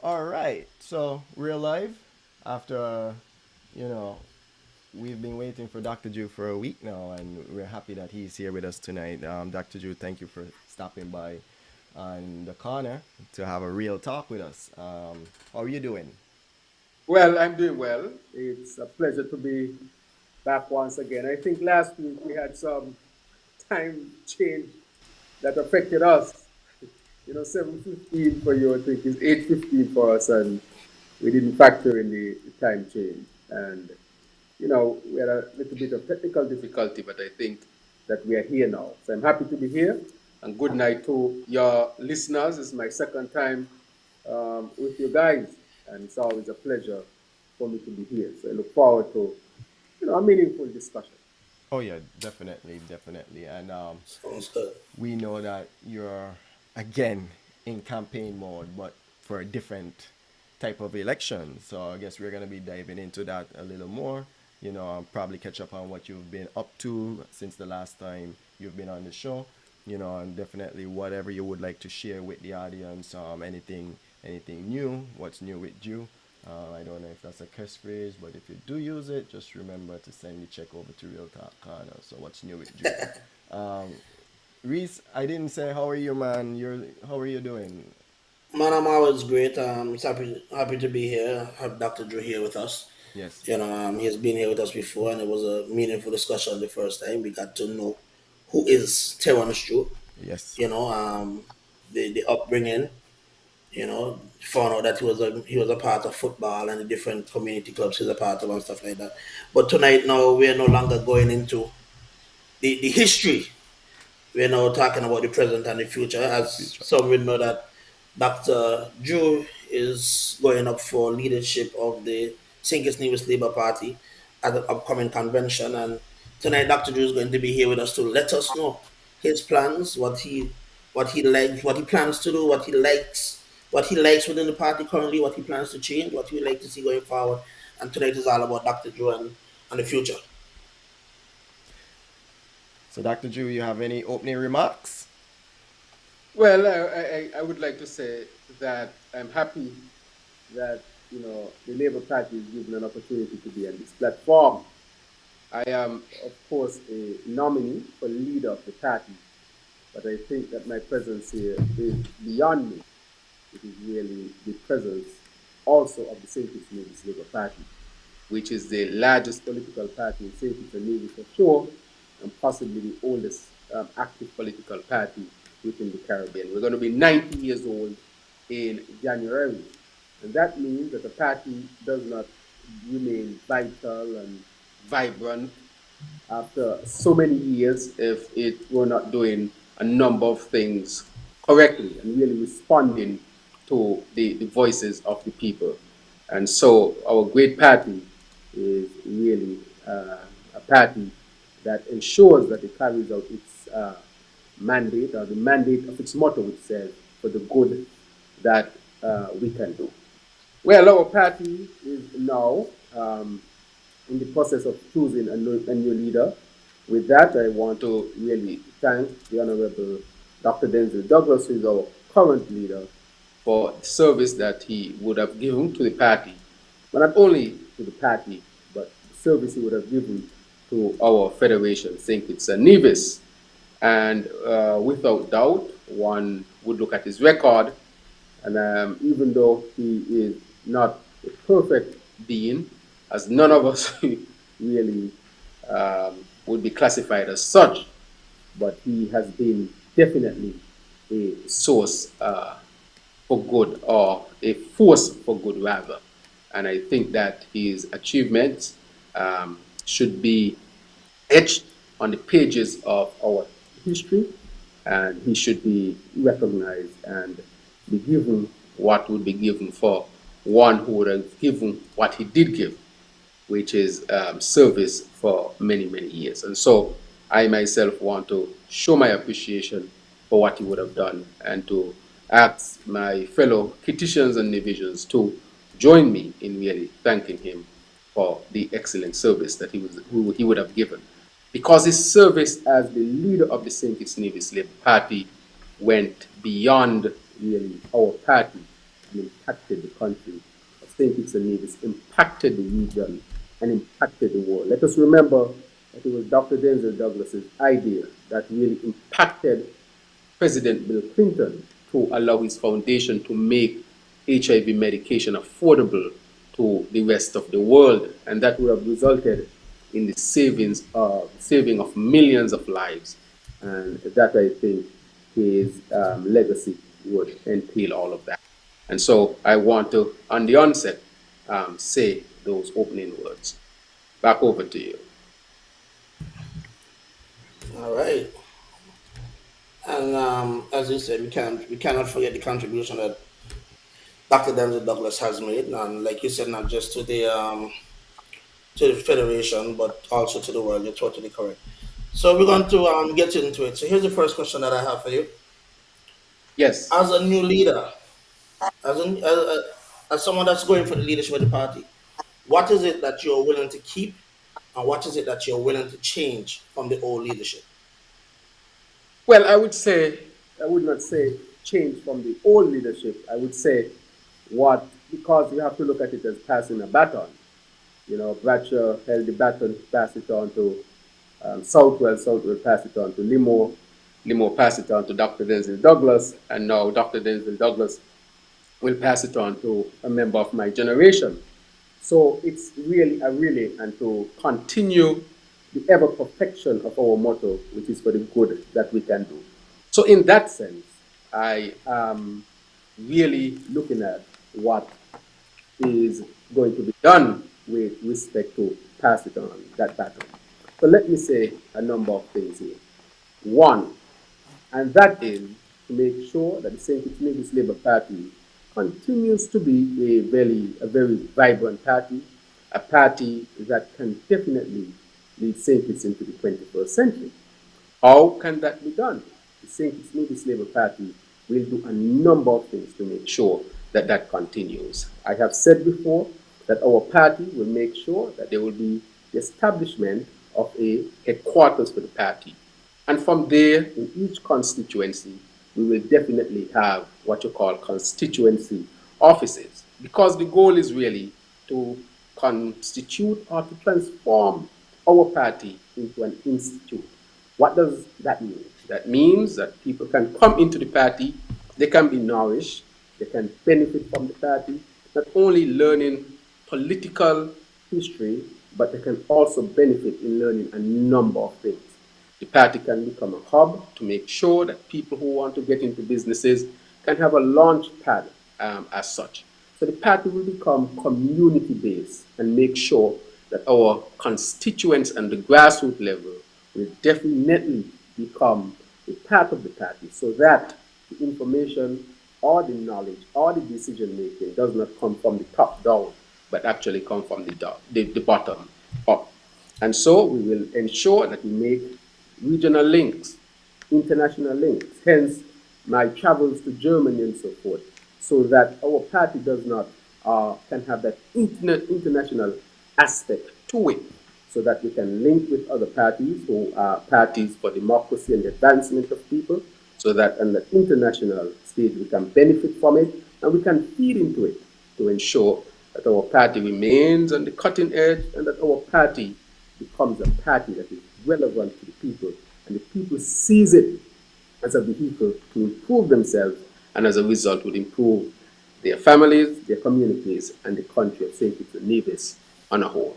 All right, so we're live after you know we've been waiting for Dr. Drew for a week now, and we're happy that he's here with us tonight. Dr. Drew, thank you for stopping by on the corner to have a real talk with us. How are you doing? Well, I'm doing well. It's a pleasure to be back once again. I think last week we had some time change that affected us. 7:15 for you, I think, is 8:15 for us, and we didn't factor in the time change. And, we had a little bit of technical difficulty, but I think that we are here now. So I'm happy to be here, and good night to your listeners. This is my second time with you guys, and it's always a pleasure for me to be here. So I look forward to a meaningful discussion. Oh yeah, definitely, definitely, and Sounds good. we know that you're again in campaign mode, but for a different type of election. So I guess we're gonna be diving into that a little more. Probably catch up on what you've been up to since the last time you've been on the show. And definitely whatever you would like to share with the audience. Anything new? What's new with you? I don't know if that's a catchphrase, but if you do use it, just remember to send the check over to Real Talk Corner. So what's new with you? Um, Reese, I didn't say how are you, man. How are you doing? Man, I'm always great. It's happy to be here. Have Dr. Drew here with us. Yes, He's been here with us before, and it was a meaningful discussion the first time. We got to know who is Terrance Drew. yes. You know, the upbringing. Found out that he was a part of football and the different community clubs he's a part of and stuff like that. But tonight, now we are no longer going into the history. We're now talking about the present and the future, as Future. some will know that Dr. Drew is going up for leadership of the St. Kitts Nevis Labour Party at the upcoming convention. And tonight, Dr. Drew is going to be here with us to let us know his plans, what he likes, what he plans to do, what he likes within the party currently, what he plans to change, what he would like to see going forward. And tonight is all about Dr. Drew and the future. So, Dr. Drew, you have any opening remarks? Well, I would like to say that I'm happy that the Labour Party is given an opportunity to be on this platform. I am, of course, a nominee for leader of the party, but I think that my presence here is beyond me. It is really the presence also of the St. Kitts Nevis Labour Party, which is the largest political party in St. Kitts and Nevis for sure, and possibly the oldest active political party within the Caribbean. We're going to be 90 years old in January, and that means that the party does not remain vital and vibrant after so many years if it were not doing a number of things correctly and really responding to the voices of the people. And so our great party is really a party that ensures that it carries out its mandate, or the mandate of its motto, which says, for the good that we can do. Well, our party is now in the process of choosing a new leader. With that, I want to really thank the Honorable Dr. Denzel Douglas, who is our current leader, for the service that he would have given to the party, but not only to the party, but the service he would have given to our federation, St. Kitts and Nevis. And without doubt, one would look at his record, and even though he is not a perfect being, as none of us really would be classified as such, but he has been definitely a source for good, or a force for good rather. And I think that his achievements should be etched on the pages of our history, and he should be recognized and be given what would be given for one who would have given what he did give, which is service for many, many years. And so I myself want to show my appreciation for what he would have done, and to ask my fellow Kittitians and Nevisians to join me in really thanking him for the excellent service that who he would have given. Because his service as the leader of the St. Kitts Nevis Labour Party went beyond really our party, and impacted the country of St. Kitts and Nevis, impacted the region, and impacted the world. Let us remember that it was Dr. Denzel Douglas's idea that really impacted President Bill Clinton to allow his foundation to make HIV medication affordable to the rest of the world, and that would have resulted in the saving of millions of lives, and that I think his legacy would entail all of that. And so I want to, on the onset, say those opening words. Back over to you. All right. And as you said, we cannot forget the contribution that Dr. Denzel Douglas has made, and like you said, not just to the federation, but also to the world. You're totally correct. So we're going to get into it. So here's the first question that I have for you. Yes. As a new leader, as someone that's going for the leadership of the party, what is it that you're willing to keep, and what is it that you're willing to change from the old leadership? Well, I would not say change from the old leadership. I would say because you have to look at it as passing a baton. You know, Bradshaw held the baton, passed it on to Southwell, Southwell passed it on to Limo, Limo passed it on to Dr. Denzel Douglas, and now Dr. Denzel Douglas will pass it on to a member of my generation. So it's really a really and to continue the ever perfection of our motto, which is for the good that we can do. So in that sense, I am really looking at what is going to be done with respect to pass it on that battle. So let me say a number of things here. One, and that is to make sure that the St. Kitts Nevis Labour Party continues to be a very vibrant party, a party that can definitely lead St. Kitts into the 21st century. How can that be done? The St. Kitts Nevis Labour Party will do a number of things to make sure that that continues. I have said before that our party will make sure that there will be the establishment of a headquarters for the party. And from there, in each constituency, we will definitely have what you call constituency offices, because the goal is really to constitute or to transform our party into an institute. What does that mean? That means that people can come into the party, they can be nourished, they can benefit from the party, not only learning political history, but they can also benefit in learning a number of things. The party can become a hub to make sure that people who want to get into businesses can have a launch pad as such. So the party will become community based and make sure that our constituents and the grassroots level will definitely become a part of the party so that the information or the knowledge or the decision making does not come from the top down, but actually come from the bottom up. And so we will ensure that we make regional links, international links, hence my travels to Germany and so forth, so that our party does not, can have that international aspect to it, so that we can link with other parties who are parties for democracy and the advancement of people, so that on the international stage we can benefit from it and we can feed into it to ensure that our party remains on the cutting edge and that our party becomes a party that is relevant to the people and the people sees it as a vehicle to improve themselves and as a result would improve their families, their communities, and the country of St. Kitts and Nevis on a whole.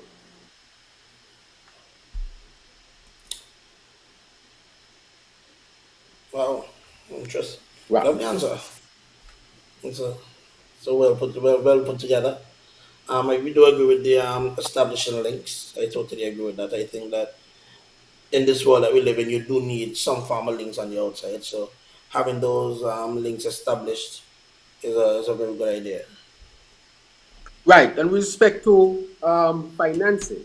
Wow, interesting. Right. Love the answer. It's a so well put together. I do agree with the establishing links. I totally agree with that. I think that in this world that we live in, you do need some form of links on the outside. So having those links established is a very good idea. Right. And with respect to financing,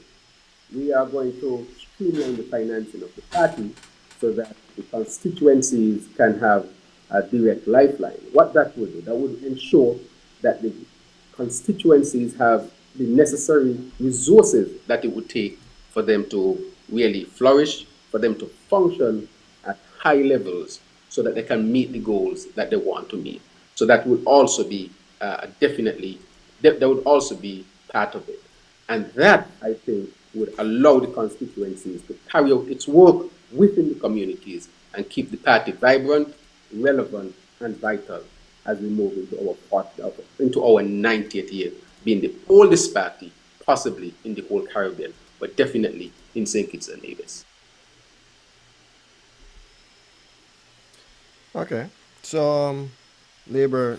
we are going to streamline the financing of the party so that the constituencies can have a direct lifeline. What that would do, that would ensure that the constituencies have the necessary resources that it would take for them to really flourish, for them to function at high levels so that they can meet the goals that they want to meet. So that would also be definitely that would also be part of it. And that, I think, would allow the constituencies to carry out its work within the communities and keep the party vibrant, relevant, and vital as we move into into our 90th year, being the oldest party possibly in the whole Caribbean, but definitely in St. Kitts and Nevis. Okay. So, Labor,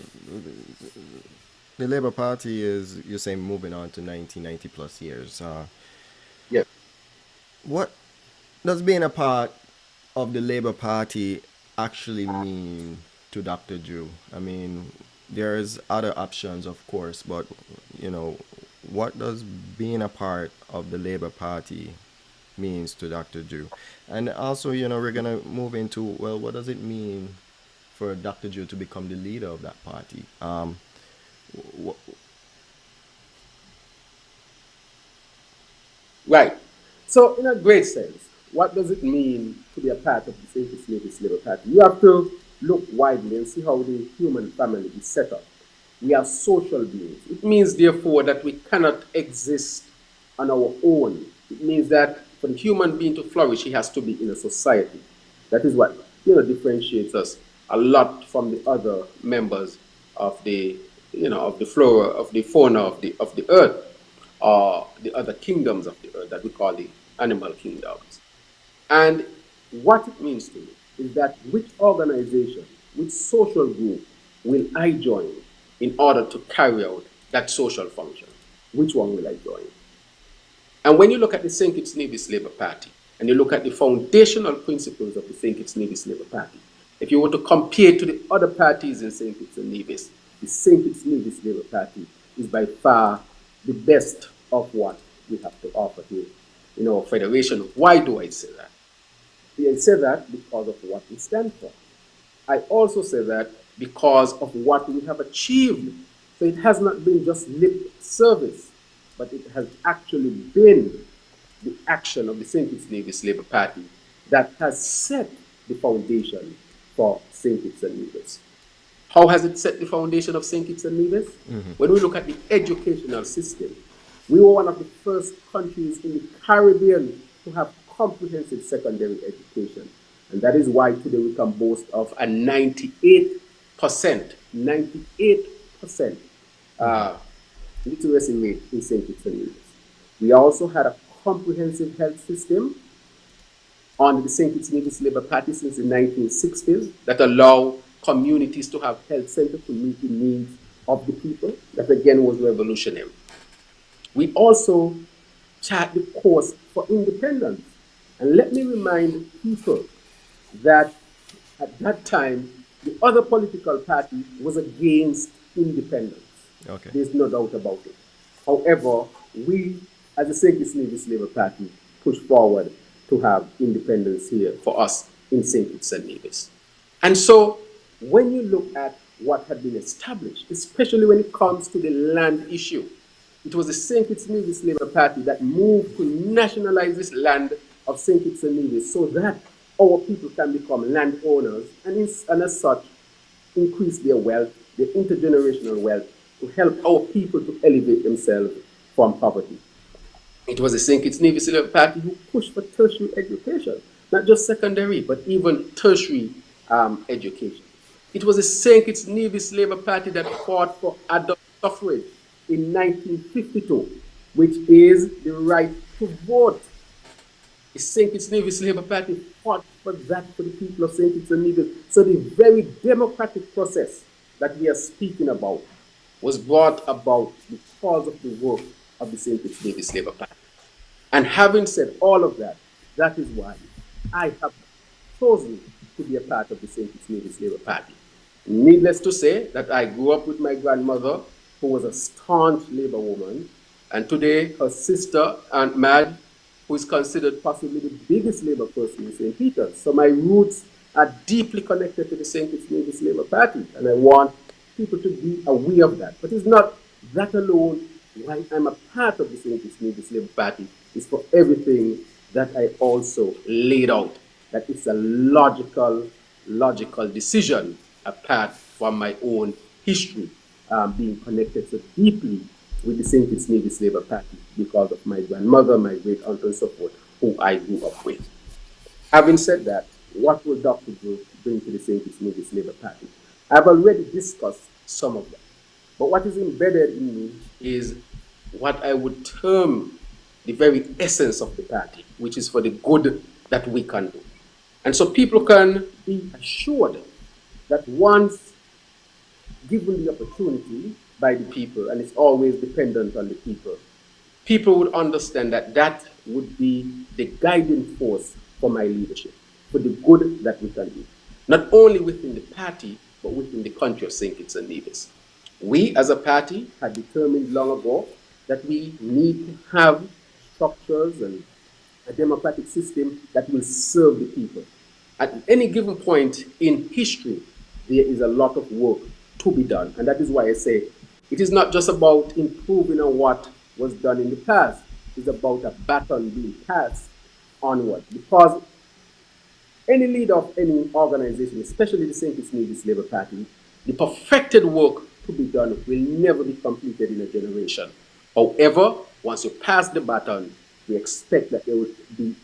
the Labor Party is, you're saying, moving on to 1990 plus years. Yes. What does being a part of the Labor Party actually mean to Dr. Drew? I mean, there's other options, of course, but, you know, what does being a part of the Labor Party means to Dr. Drew? And also, you know, we're going to move into, well, what does it mean for Dr. Drew to become the leader of that party? Wh- Right. So, in a great sense, what does it mean to be a part of the St. Kitts Nevis Labour Party? You have to look widely and see how the human family is set up. We are social beings. It means, therefore, that we cannot exist on our own. It means that for the human being to flourish, he has to be in a society. That is what differentiates us a lot from the other members of the of the flora of the fauna of the earth, or the other kingdoms of the earth that we call the animal kingdoms. And what it means to me is that which organization, which social group will I join in order to carry out that social function? Which one will I join? And when you look at the St. Kitts Nevis Labour Party and you look at the foundational principles of the St. Kitts Nevis Labour Party, if you were to compare to the other parties in St. Kitts and Nevis, the St. Kitts Nevis Labour Party is by far the best of what we have to offer here in our federation. Why do I say that? I say that because of what we stand for. I also say that because of what we have achieved. So it has not been just lip service, but it has actually been the action of the St. Kitts Nevis Labour Party that has set the foundation for St. Kitts and Nevis. How has it set the foundation of St. Kitts and Nevis? When we look at the educational system, we were one of the first countries in the Caribbean to have comprehensive secondary education. And that is why today we can boast of a 98% literacy rate in St. Kitts and Nevis. We also had a comprehensive health system under the St. Kitts Nevis Labour Party since the 1960s that allow communities to have health centers to meet the needs of the people. That again was revolutionary. We also chart the course for independence. And let me remind people that at that time, the other political party was against independence. okay. There's no doubt about it. However, we, as the St. Kitts Nevis Labour Party, push forward to have independence here for us in St. Kitts and Nevis. And so, when you look at what had been established, especially when it comes to the land issue, it was the St. Kitts Nevis Labour Party that moved to nationalize this land of St. Kitts and Nevis so that our people can become landowners and as such increase their wealth, their intergenerational wealth, to help our people to elevate themselves from poverty. It was the St. Kitts Nevis Labour Party who pushed for tertiary education, not just secondary, but even tertiary education. It was the St. Kitts Nevis Labour Party that fought for adult suffrage in 1952, which is the right to vote. The St. Kitts Nevis Labour Party fought for that for the people of St. Kitts and Nevis. So the very democratic process that we are speaking about was brought about because of the work of the St. Kitts Nevis Labour Party. And having said all of that, that is why I have chosen to be a part of the St. Kitts Nevis Labour Party. Needless to say that I grew up with my grandmother, who was a staunch Labour woman, and today her sister, Aunt Madge, who is considered possibly the biggest Labour person in St. Peter's. So my roots are deeply connected to the St. Kitts Nevis Labour Party, and I want people to be aware of that. But it's not that alone why I'm a part of the St. Kitts Nevis Labour Party. It's for everything that I also laid out, that it's a logical decision apart from my own history being connected so deeply with the St. Kitts Nevis Labour Party because of my grandmother, my great uncle, and so forth, who I grew up with. Having said that, what will Dr. Drew bring to the St. Kitts Nevis Labour Party? I've already discussed some of them. But what is embedded in me is what I would term the very essence of the party, which is for the good that we can do. And so people can be assured that once given the opportunity by the people, and it's always dependent on the people, people would understand that that would be the guiding force for my leadership, for the good that we can do, not only within the party, but within the country of St. Kitts and Nevis. We as a party had determined long ago that we need to have structures and a democratic system that will serve the people. At any given point in history, there is a lot of work to be done. And that is why I say it is not just about improving on what was done in the past, it's about a baton being passed onward. Because any leader of any organization, especially the St. Kitts Nevis Labour Party, the perfected work to be done will never be completed in a generation. However, once you pass the baton, we expect that there will be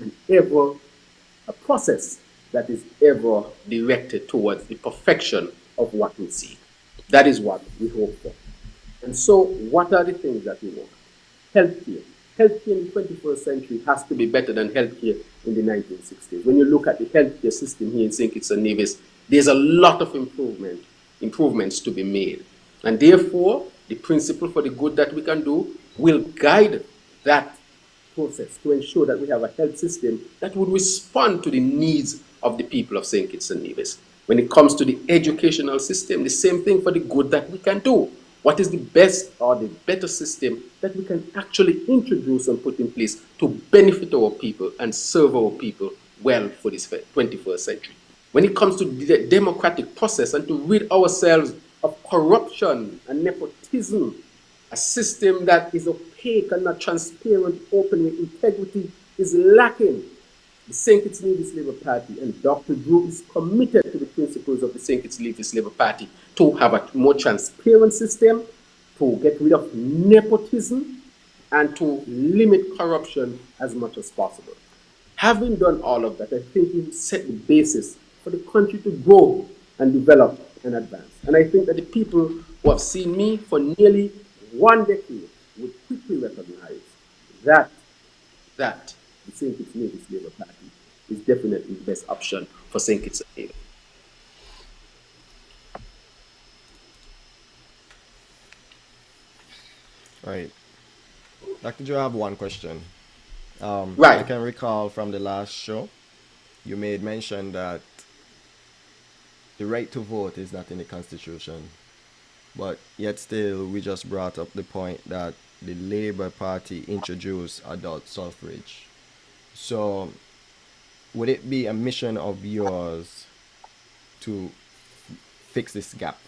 a process that is ever directed towards the perfection of what we see. That is what we hope for. And so, what are the things that we want? Healthcare. Healthcare in the 21st century has to be better than healthcare in the 1960s. When you look at the healthcare system here in St. Kitts and Nevis, there's a lot of improvements to be made. And therefore, the principle for the good that we can do will guide that process to ensure that we have a health system that would respond to the needs of the people of St. Kitts and Nevis. When it comes to the educational system, the same thing for the good that we can do. What is the best or the better system that we can actually introduce and put in place to benefit our people and serve our people well for this 21st century? When it comes to the democratic process and to rid ourselves of corruption and nepotism, a system that is opaque and not transparent, open with integrity is lacking. The St. Kitts Nevis Labour Party and Dr. Drew is committed to the principles of the St. Kitts Nevis Labour Party to have a more transparent system, to get rid of nepotism, and to limit corruption as much as possible. Having done all of that, I think we set the basis for the country to grow and develop and advance. And I think that the people who have seen me for nearly 1 decade would quickly recognize that that the St. Kitts Nevis Labour Party is definitely the best option for St. Kitts and Nevis. Right. Dr. Joe, I have one question. I Right. can recall from the last show, you made mention that the right to vote is not in the Constitution. But yet still, we just brought up the point that the Labour Party introduced adult suffrage. So, would it be a mission of yours to fix this gap?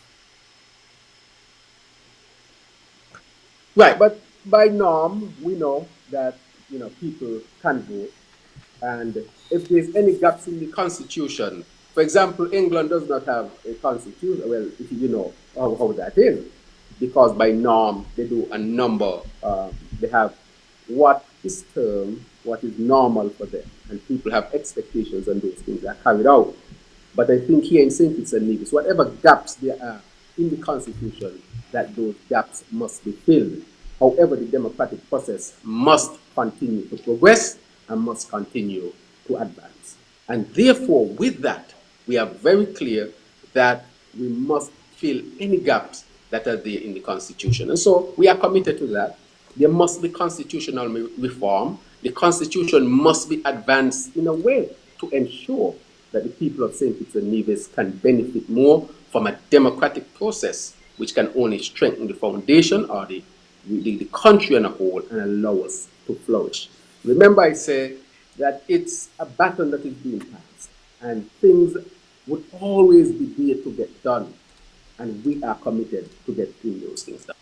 Right. But by norm, we know that people can vote. And if there's any gaps in the constitution, for example, England does not have a constitution. Well, if you know how that is, because by norm they do a number. They have what is termed, what is normal for them, and people have expectations, and those things are carried out. But I think here in St. Kitts and Nevis, whatever gaps there are in the Constitution, that those gaps must be filled. However, the democratic process must continue to progress and must continue to advance. And therefore, with that, we are very clear that we must fill any gaps that are there in the Constitution. And so we are committed to that. There must be constitutional reform. The Constitution must be advanced in a way to ensure that the people of St. Kitts and Nevis can benefit more from a democratic process, which can only strengthen the foundation or the country on a whole and allow us to flourish. Remember, I say that it's a baton that is being passed, and things would always be there to get done, and we are committed to getting those things done.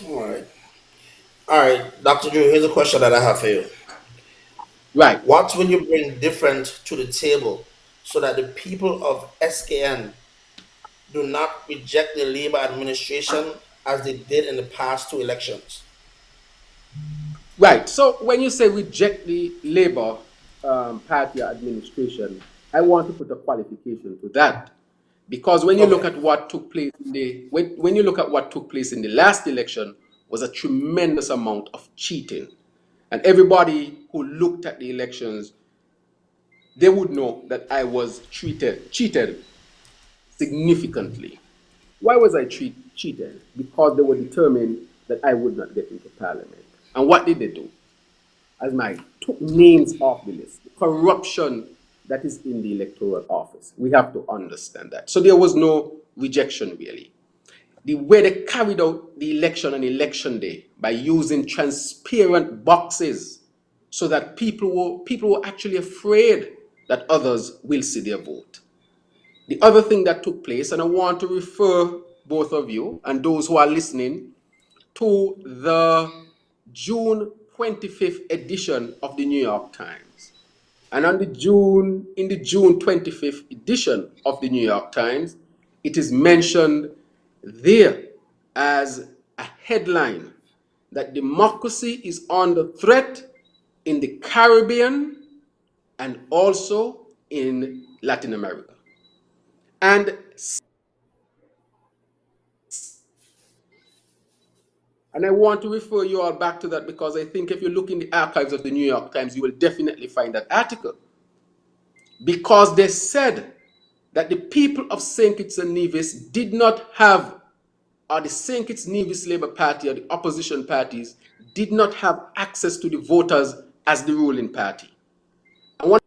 All right. All right, Dr. Drew, here's a question that I have for you. Right. What will you bring different to the table so that the people of SKN do not reject the Labour administration as they did in the past two elections. Right. So when you say reject the Labour Party administration, I want to put a qualification to that. Because when you look Okay. at what took place in the when you look at what took place in the last election was a tremendous amount of cheating. And everybody who looked at the elections, they would know that I was cheated significantly. Why was I cheated? Because they were determined that I would not get into parliament. And what did they do? As my took names off the list. The corruption that is in the electoral office. We have to understand that. So there was no rejection really. The way they carried out the election on election day by using transparent boxes so that people were actually afraid that others will see their vote. The other thing that took place, and I want to refer both of you and those who are listening to the June 25th edition of the New York Times. And in the June 25th edition of the New York Times, it is mentioned there as a headline that democracy is under threat in the Caribbean and also in Latin America. And I want to refer you all back to that because I think if you look in the archives of the New York Times, you will definitely find that article. Because they said that the people of St. Kitts and Nevis did not have, or the St. Kitts Nevis Labour Party or the opposition parties did not have access to the voters as the ruling party. And one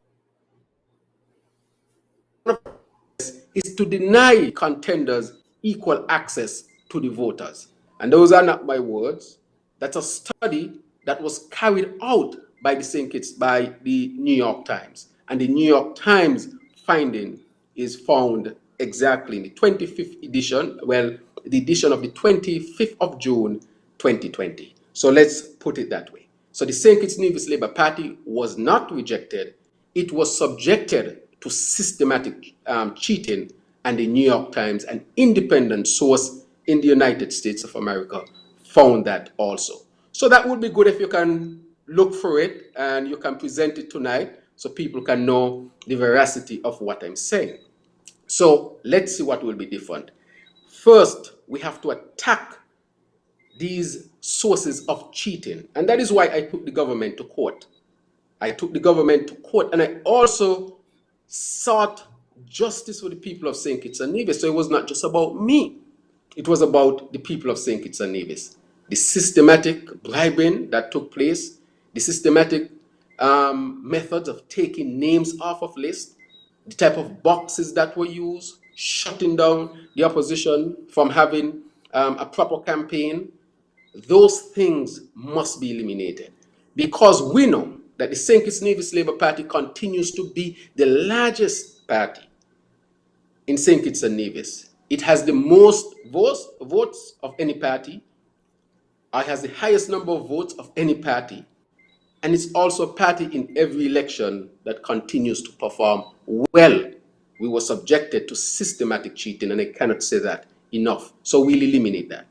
of is to deny contenders equal access to the voters. And those are not my words. That's a study that was carried out by the St. Kitts, by the New York Times. And the New York Times finding is found exactly in the 25th edition, well, the edition of the 25th of June, 2020. So let's put it that way. So the St. Kitts Nevis Labour Party was not rejected. It was subjected to systematic cheating, and the New York Times, an independent source in the United States of America, found that also. So that would be good if you can look for it and you can present it tonight so people can know the veracity of what I'm saying. So let's see what will be different. First, we have to attack these sources of cheating, and that is why I took the government to court. I took the government to court, and I also sought justice for the people of St. Kitts and Nevis. So it was not just about me, it was about the people of St. Kitts and Nevis. The systematic bribing that took place, the systematic methods of taking names off of lists, the type of boxes that were used, shutting down the opposition from having a proper campaign, those things must be eliminated because we know that the St. Kitts Nevis Labour Party continues to be the largest party in St. Kitts and Nevis. It has the most votes of any party, or has the highest number of votes of any party, and it's also a party in every election that continues to perform well. We were subjected to systematic cheating, and I cannot say that enough. So we'll eliminate that.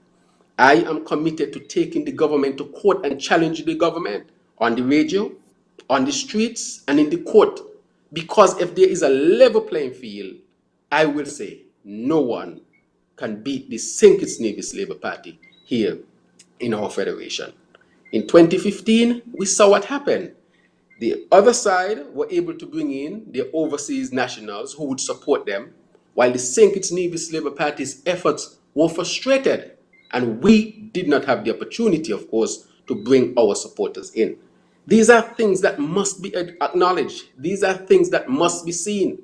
I am committed to taking the government to court and challenging the government on the radio, on the streets, and in the court. Because if there is a level playing field, I will say no one can beat the St. Kitts Nevis Labour Party here in our federation. In 2015, we saw what happened. The other side were able to bring in their overseas nationals who would support them, while the St. Kitts Nevis Labour Party's efforts were frustrated, and we did not have the opportunity, of course, to bring our supporters in. These are things that must be acknowledged. These are things that must be seen.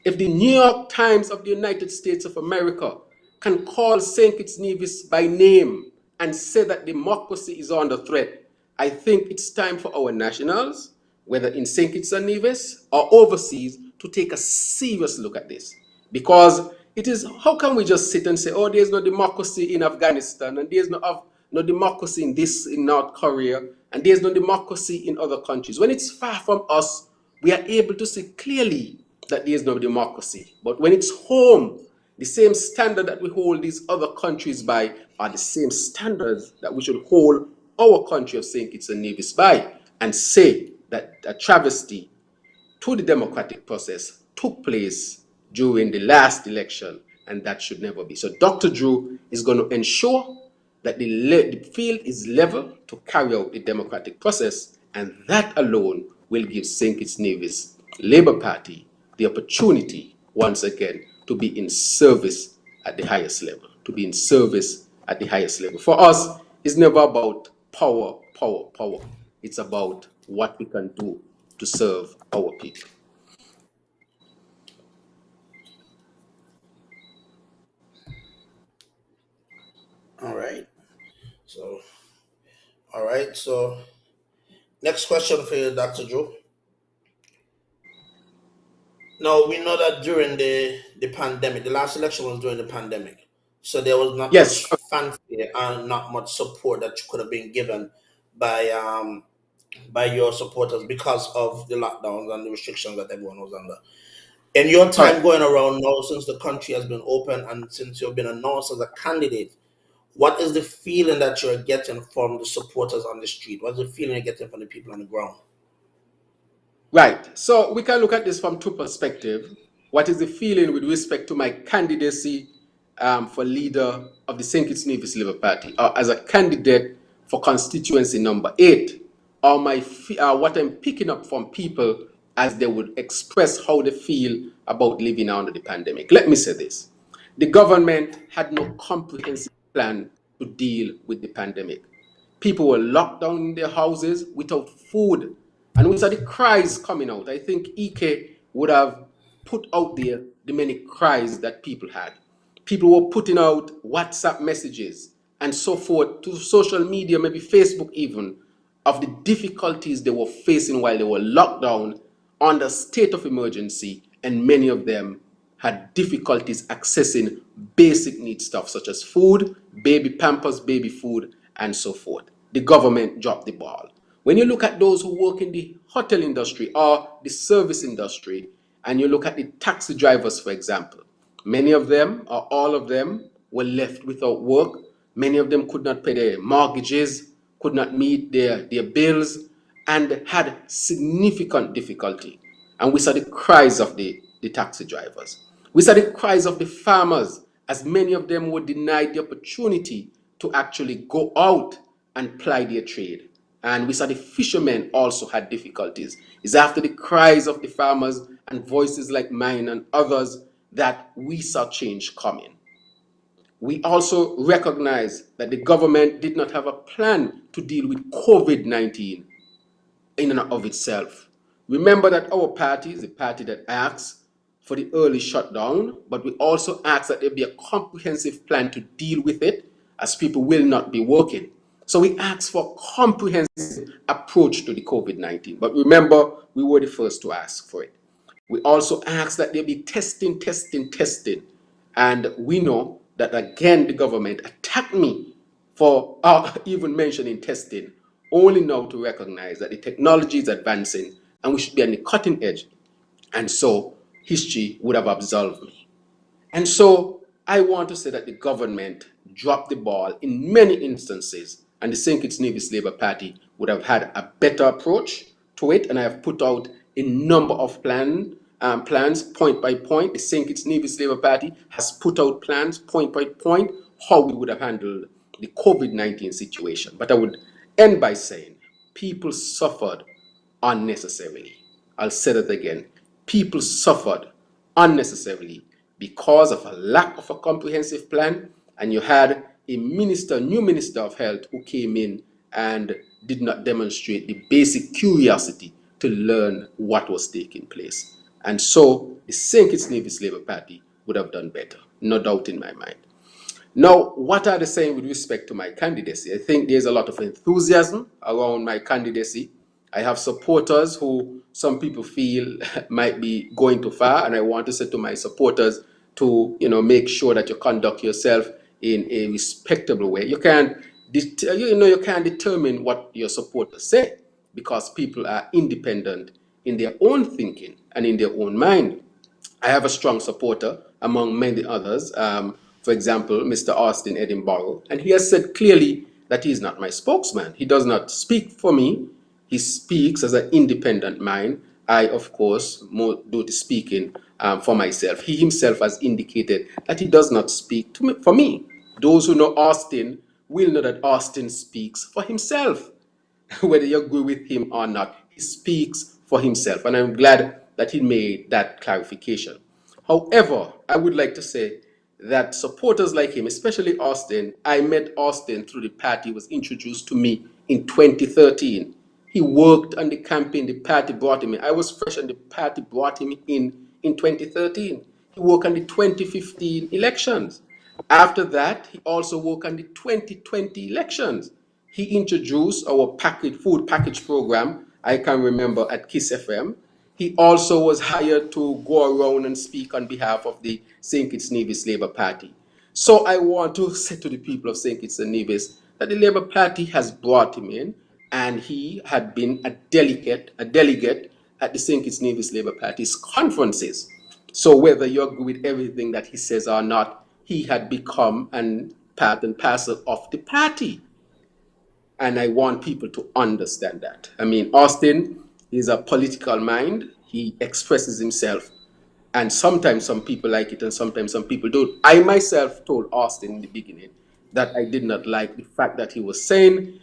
If the New York Times of the United States of America can call St. Kitts Nevis by name and say that democracy is under threat, I think it's time for our nationals, whether in St. Kitts and Nevis or overseas, to take a serious look at this. Because it is, how can we just sit and say, oh, there's no democracy in Afghanistan, and there's no democracy in North Korea, and there's no democracy in other countries. When it's far from us, we are able to see clearly that there is no democracy. But when it's home, The same standard that we hold these other countries by are the same standards that we should hold our country of St. Kitts and Nevis by, and say that a travesty to the democratic process took place during the last election, and that should never be. So Dr. Drew is going to ensure that the field is level to carry out the democratic process, and that alone will give St. Kitts Nevis Labour Party the opportunity once again to be in service at the highest level, to be in service at the highest level. For us, it's never about power, power, power. It's about what we can do to serve our people. All right. So, all right. So, next question for you, Dr. Joe. Now, we know that during the pandemic, the last election was during the pandemic. So, there was not Yes, much fanfare and not much support that could have been given by by your supporters because of the lockdowns and the restrictions that everyone was under. In your time correct. going around now, since the country has been open and since you've been announced as a candidate, what is the feeling that you're getting from the supporters on the street? What's the feeling you're getting from the people on the ground? Right. So we can look at this from two perspectives. What is the feeling with respect to my candidacy for leader of the St. Kitts Nevis Labour Party, or as a candidate for constituency number 8, or what I'm picking up from people as they would express how they feel about living under the pandemic. Let me say this. The government had no comprehensive plan to deal with the pandemic. People were locked down in their houses without food. And we saw the cries coming out. I think EK would have put out there the many cries that people had. People were putting out WhatsApp messages and so forth to social media, maybe Facebook even, of the difficulties they were facing while they were locked down under state of emergency, and many of them had difficulties accessing basic need stuff such as food, baby pampers, baby food, and so forth. The government dropped the ball. When you look at those who work in the hotel industry or the service industry, and you look at the taxi drivers, for example, many of them, or all of them, were left without work. Many of them could not pay their mortgages, could not meet their bills, and had significant difficulty. And we saw the cries of the taxi drivers. We saw the cries of the farmers, as many of them were denied the opportunity to actually go out and ply their trade. And we saw the fishermen also had difficulties. It's after the cries of the farmers and voices like mine and others that we saw change coming. We also recognize that the government did not have a plan to deal with COVID-19 in and of itself. Remember that our party is the party that asks for the early shutdown, but we also ask that there be a comprehensive plan to deal with it, as people will not be working. So we ask for a comprehensive approach to the COVID-19. But remember, we were the first to ask for it. We also ask that there be testing, testing, testing. And we know that again, the government attacked me for even mentioning testing, only now to recognize that the technology is advancing and we should be on the cutting edge. And so history would have absolved me. And so I want to say that the government dropped the ball in many instances, and the St. Kitts Nevis Labour Party would have had a better approach to it. And I have put out a number of plans point by point. The St. Kitts Nevis Labour Party has put out plans point by point how we would have handled the COVID-19 situation. But I would end by saying people suffered unnecessarily. I'll say that again. People suffered unnecessarily because of a lack of a comprehensive plan, and you had a new minister of health who came in and did not demonstrate the basic curiosity to learn what was taking place. And so the St. Kitts Nevis Labour Party would have done better, no doubt in my mind. Now, what are they saying with respect to my candidacy? I think there's a lot of enthusiasm around my candidacy. I have supporters who some people feel might be going too far, and I want to say to my supporters to, make sure that you conduct yourself in a respectable way. You can't determine what your supporters say, because people are independent in their own thinking and in their own mind. I have a strong supporter among many others. For example, Mr. Austin Edinburgh, and he has said clearly that he is not my spokesman. He does not speak for me. He speaks as an independent mind. I, of course, do the speaking for myself. He himself has indicated that he does not speak to me, for me. Those who know Austin will know that Austin speaks for himself. Whether you agree with him or not, he speaks for himself. And I'm glad that he made that clarification. However, I would like to say that supporters like him, especially Austin, I met Austin through the party, was introduced to me in 2013. He worked on the campaign, the party brought him in. I was fresh and the party brought him in 2013. He worked on the 2015 elections. After that, he also worked on the 2020 elections. He introduced our food package program, I can remember, at Kiss FM. He also was hired to go around and speak on behalf of the St. Kitts Nevis Labour Party. So I want to say to the people of St. Kitts and Nevis that the Labour Party has brought him in, and he had been a delegate at the St. Kitts Nevis Labour Party's conferences. So whether you agree with everything that he says or not, he had become an part and parcel of the party. And I want people to understand that. I mean, Austin is a political mind. He expresses himself. And sometimes some people like it and sometimes some people don't. I myself told Austin in the beginning that I did not like the fact that he was saying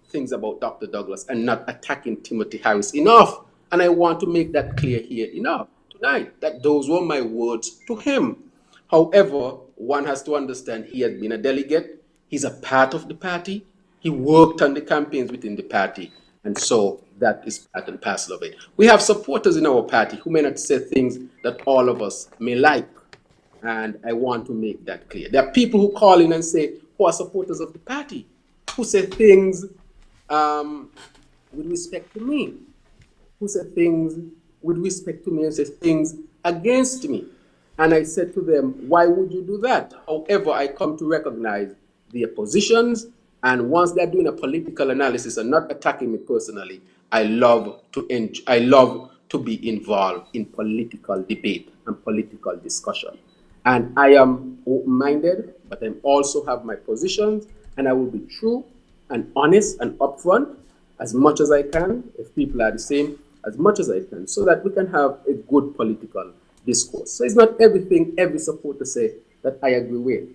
things about Dr. Douglas and not attacking Timothy Harris enough. And I want to make that clear here enough tonight, that those were my words to him. However, one has to understand he has been a delegate, he's a part of the party, he worked on the campaigns within the party, and so that is part and parcel of it. We have supporters in our party who may not say things that all of us may like, and I want to make that clear. There are people who call in and say, who are supporters of the party, who say things um, with respect to me, who said things with respect to me and said things against me. And I said to them, why would you do that? However, I come to recognize their positions. And once they're doing a political analysis and not attacking me personally, I love to be involved in political debate and political discussion. And I am open-minded, but I also have my positions, and I will be true and honest and upfront as much as I can, if people are the same, as much as I can, so that we can have a good political discourse. So it's not everything every supporter say that I agree with.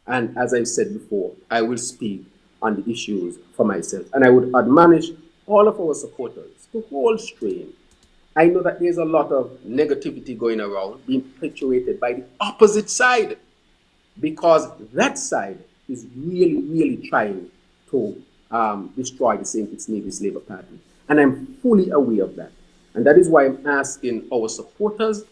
And as I said before, I will speak on the issues for myself. And I would admonish all of our supporters to hold strain. I know that there's a lot of negativity going around, being perpetuated by the opposite side, because that side is really, really trying to destroy the St. Kitts Nevis Labour Party. And I'm fully aware of that. And that is why I'm asking our supporters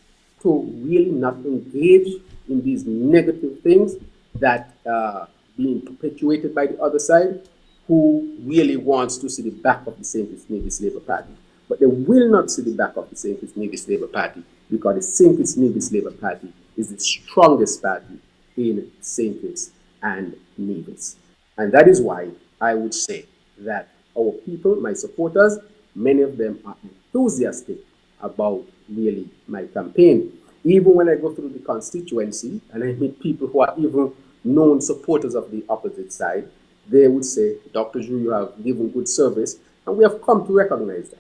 to really not engage in these negative things that are being perpetuated by the other side, who really wants to see the back of the St. Kitts Nevis Labour Party. But they will not see the back of the St. Kitts Nevis Labour Party, because the St. Kitts Nevis Labour Party is the strongest party in St. Kitts and Nevis. And that is why I would say that our people, my supporters, many of them are enthusiastic about really my campaign. Even when I go through the constituency and I meet people who are even known supporters of the opposite side, they would say, Dr. Drew, you have given good service, and we have come to recognize that.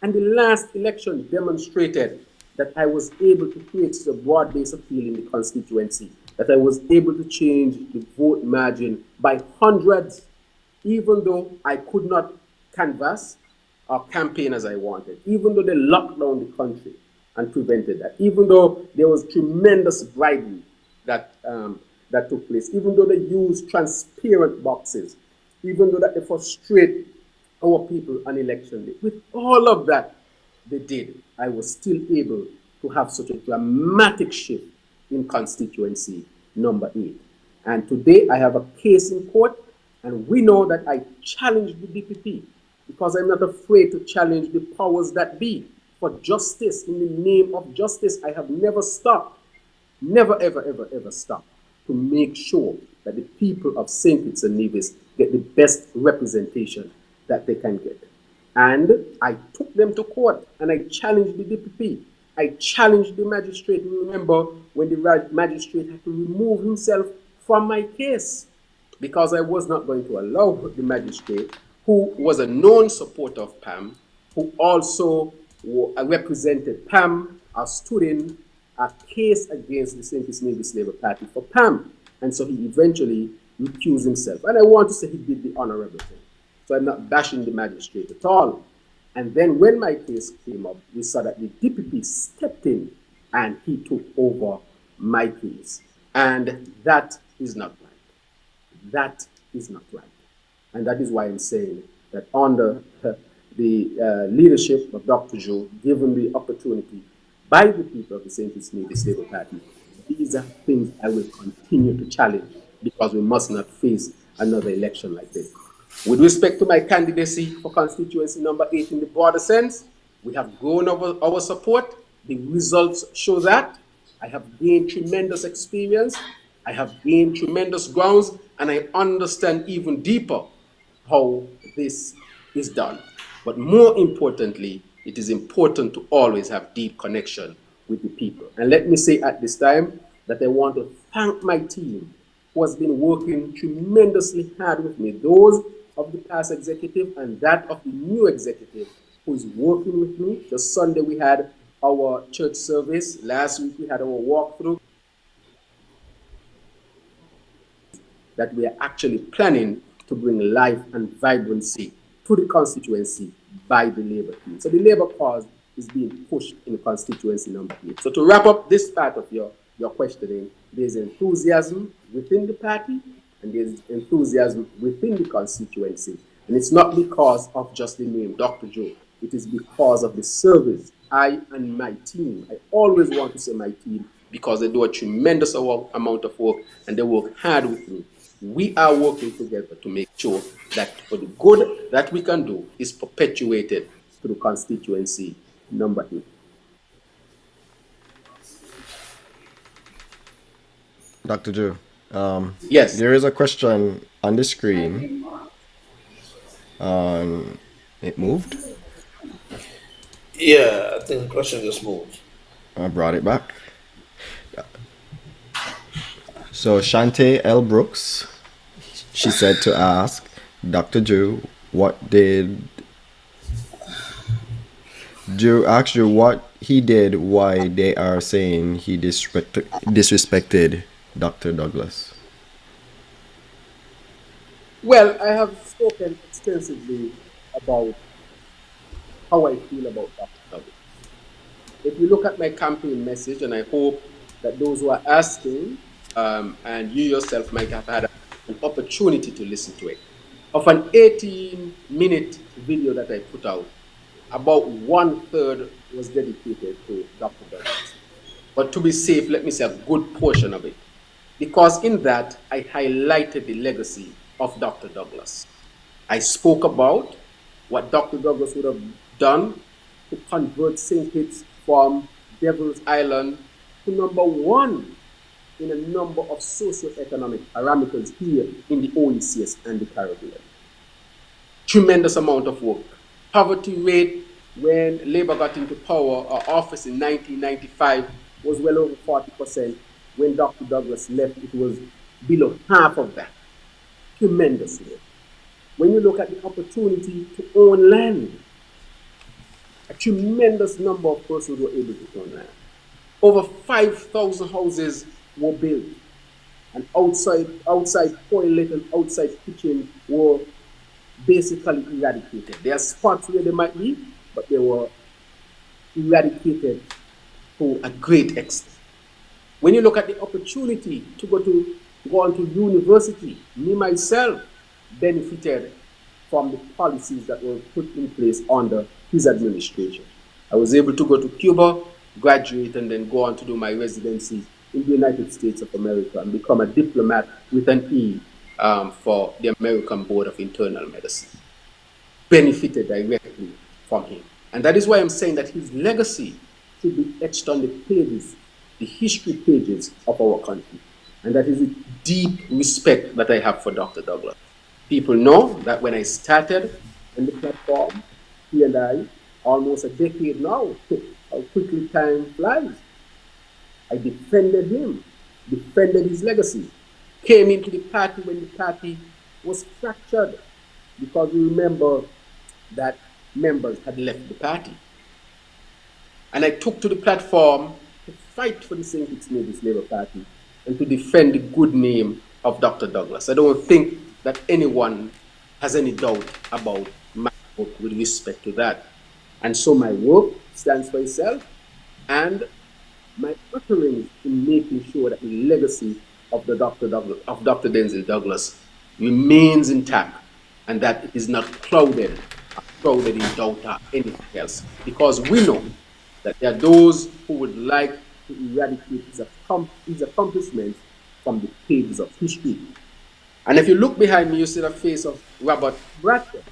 And the last election demonstrated that I was able to create such a broad-based appeal in the constituency, that I was able to change the vote margin by hundreds, even though I could not canvass or campaign as I wanted, even though they locked down the country and prevented that, even though there was tremendous bribery that took place, even though they used transparent boxes, even though that they frustrate our people on election day. With all of that they did, I was still able to have such a dramatic shift in constituency number 8. And today I have a case in court, and we know that I challenged the DPP, because I'm not afraid to challenge the powers that be for justice. In the name of justice, I have never stopped, never, ever, ever, ever stopped to make sure that the people of St. Kitts and Nevis get the best representation that they can get. And I took them to court and I challenged the DPP. I challenged the magistrate. Remember when the magistrate had to remove himself from my case because I was not going to allow the magistrate, who was a known supporter of Pam, who also represented Pam, stood in a case against the St. Kitts Nevis Labour Party for Pam. And so he eventually recused himself. And I want to say he did the honorable thing. So I'm not bashing the magistrate at all. And then when my case came up, we saw that the DPP stepped in and he took over my case. And that is not right. That is not right. And that is why I'm saying that under the leadership of Dr. Joe, given the opportunity by the people of the St. Kitts Nevis Labour Party, these are things I will continue to challenge because we must not face another election like this. With respect to my candidacy for constituency number 8 in the broader sense, we have grown our support. The results show that. I have gained tremendous experience. I have gained tremendous grounds, and I understand even deeper how this is done. But more importantly, it is important to always have deep connection with the people. And let me say at this time that I want to thank my team who has been working tremendously hard with me, those of the past executive and that of the new executive who is working with me. Just Sunday we had our church service. Last week we had our walkthrough that we are actually planning to bring life and vibrancy to the constituency by the Labour team. So the Labour cause is being pushed in constituency number 8. So to wrap up this part of your questioning, there's enthusiasm within the party and there's enthusiasm within the constituency. And it's not because of just the name Dr. Joe. It is because of the service I and my team. I always want to say my team because they do a tremendous amount of work and they work hard with me. We are working together to make sure that for the good that we can do is perpetuated through constituency number 8. Dr. Joe, Yes. there is a question on the screen. It moved. Yeah, I think the question just moved. I brought it back. So Shante L. Brooks, she said to ask Dr. Joe, what did Joe asked you what he did, why they are saying he disrespected Dr. Douglas? Well, I have spoken extensively about how I feel about Dr. Douglas. If you look at my campaign message, and I hope that those who are asking, and you yourself might have had an opportunity to listen to it, of an 18-minute video that I put out, about 1/3 was dedicated to Dr. Douglas. But to be safe, let me say a good portion of it. Because in that, I highlighted the legacy of Dr. Douglas. I spoke about what Dr. Douglas would have done to convert St. Kitts from Devil's Island to number 1 in a number of socio-economic parameters here in the OECS and the Caribbean. Tremendous amount of work. Poverty rate when Labour got into power or office in 1995 was well over 40%. When Dr. Douglas left, it was below half of that. Tremendous work. When you look at the opportunity to own land, a tremendous number of persons were able to own land. Over 5,000 houses were built, and outside toilet and outside kitchen were basically eradicated. There are spots where they might be, but they were eradicated to a great extent. When you look at the opportunity to go on to university, me myself benefited from the policies that were put in place under his administration. I was able to go to Cuba, graduate, and then go on to do my residency in the United States of America and become a diplomat with an E for the American Board of Internal Medicine. Benefited directly from him. And that is why I'm saying that his legacy should be etched on the pages, the history pages of our country. And that is a deep respect that I have for Dr. Douglas. People know that when I started on the platform, he and I almost a decade now. How quickly time flies. I defended him, defended his legacy, came into the party when the party was fractured because we remember that members had left the party. And I took to the platform to fight for the St. Kitts Nevis Labour Party and to defend the good name of Dr. Douglas. I don't think that anyone has any doubt about my work with respect to that. And so my work stands for itself, and my utterance in making sure that the legacy of Dr. Denzel Douglas remains intact and that it is not clouded in doubt or anything else. Because we know that there are those who would like to eradicate his accomplishments from the pages of history. And if you look behind me, you see the face of Robert Bradford.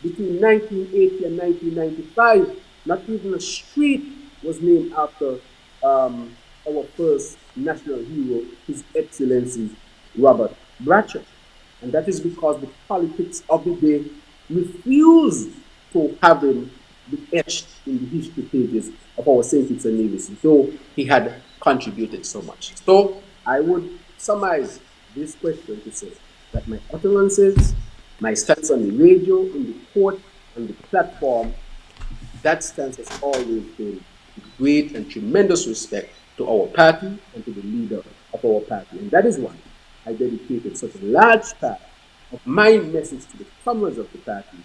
Between 1980 and 1995, not even a street was named after our first national hero, His Excellency Robert Bradford. And that is because the politics of the day refused to have him be etched in the history pages of our St. Kitts and Nevis, though he had contributed so much. So I would summarize this question to say that my utterances, my stance on the radio, in the court, and the platform, that stance has always been great and tremendous respect to our party and to the leader of our party. And that is why I dedicated such a large part of my message to the comrades of the party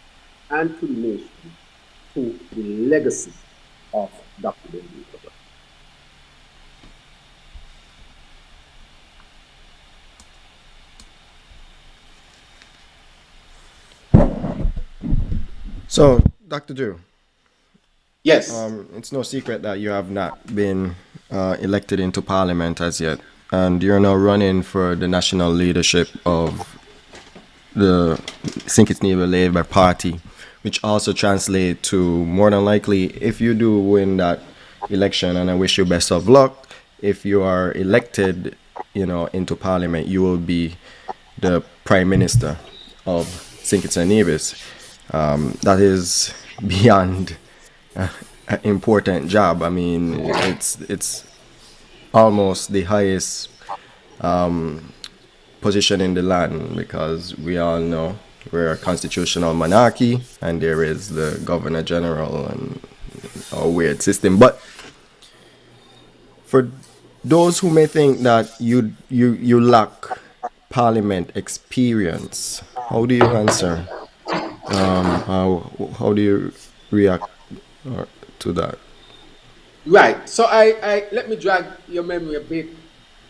and to the nation to the legacy of Dr. Benjamin. So, Dr. Drew, Yes. it's no secret that you have not been elected into parliament as yet, and you're now running for the national leadership of the St. Kitts Labour Party, which also translates to, more than likely, if you do win that election, and I wish you best of luck, if you are elected, into parliament, you will be the prime minister of St. Kitts and Nevis. That is beyond an important job. I mean, it's almost the highest position in the land, because we all know we're a constitutional monarchy and there is the governor general and a weird system. But for those who may think that you lack parliament experience, how do you answer? How do you react to that? Right. So I let me drag your memory a bit,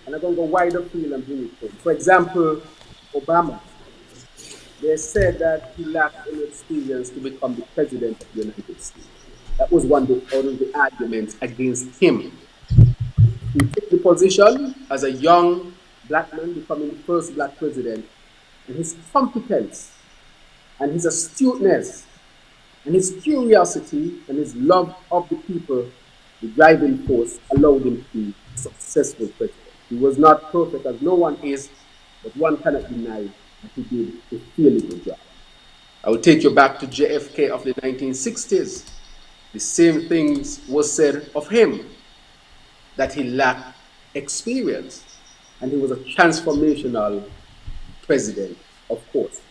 and I'm going to go wider field and bring it home. For example, Obama. They said that he lacked any experience to become the president of the United States. That was one of the arguments against him. He took the position as a young black man, becoming the first black president, and his competence and his astuteness and his curiosity and his love of the people, the driving force, allowed him to be a successful president. He was not perfect, as no one is, but one cannot deny that he did a fairly good job. I will take you back to JFK of the 1960s. The same things was said of him, that he lacked experience, and he was a transformational president, of course.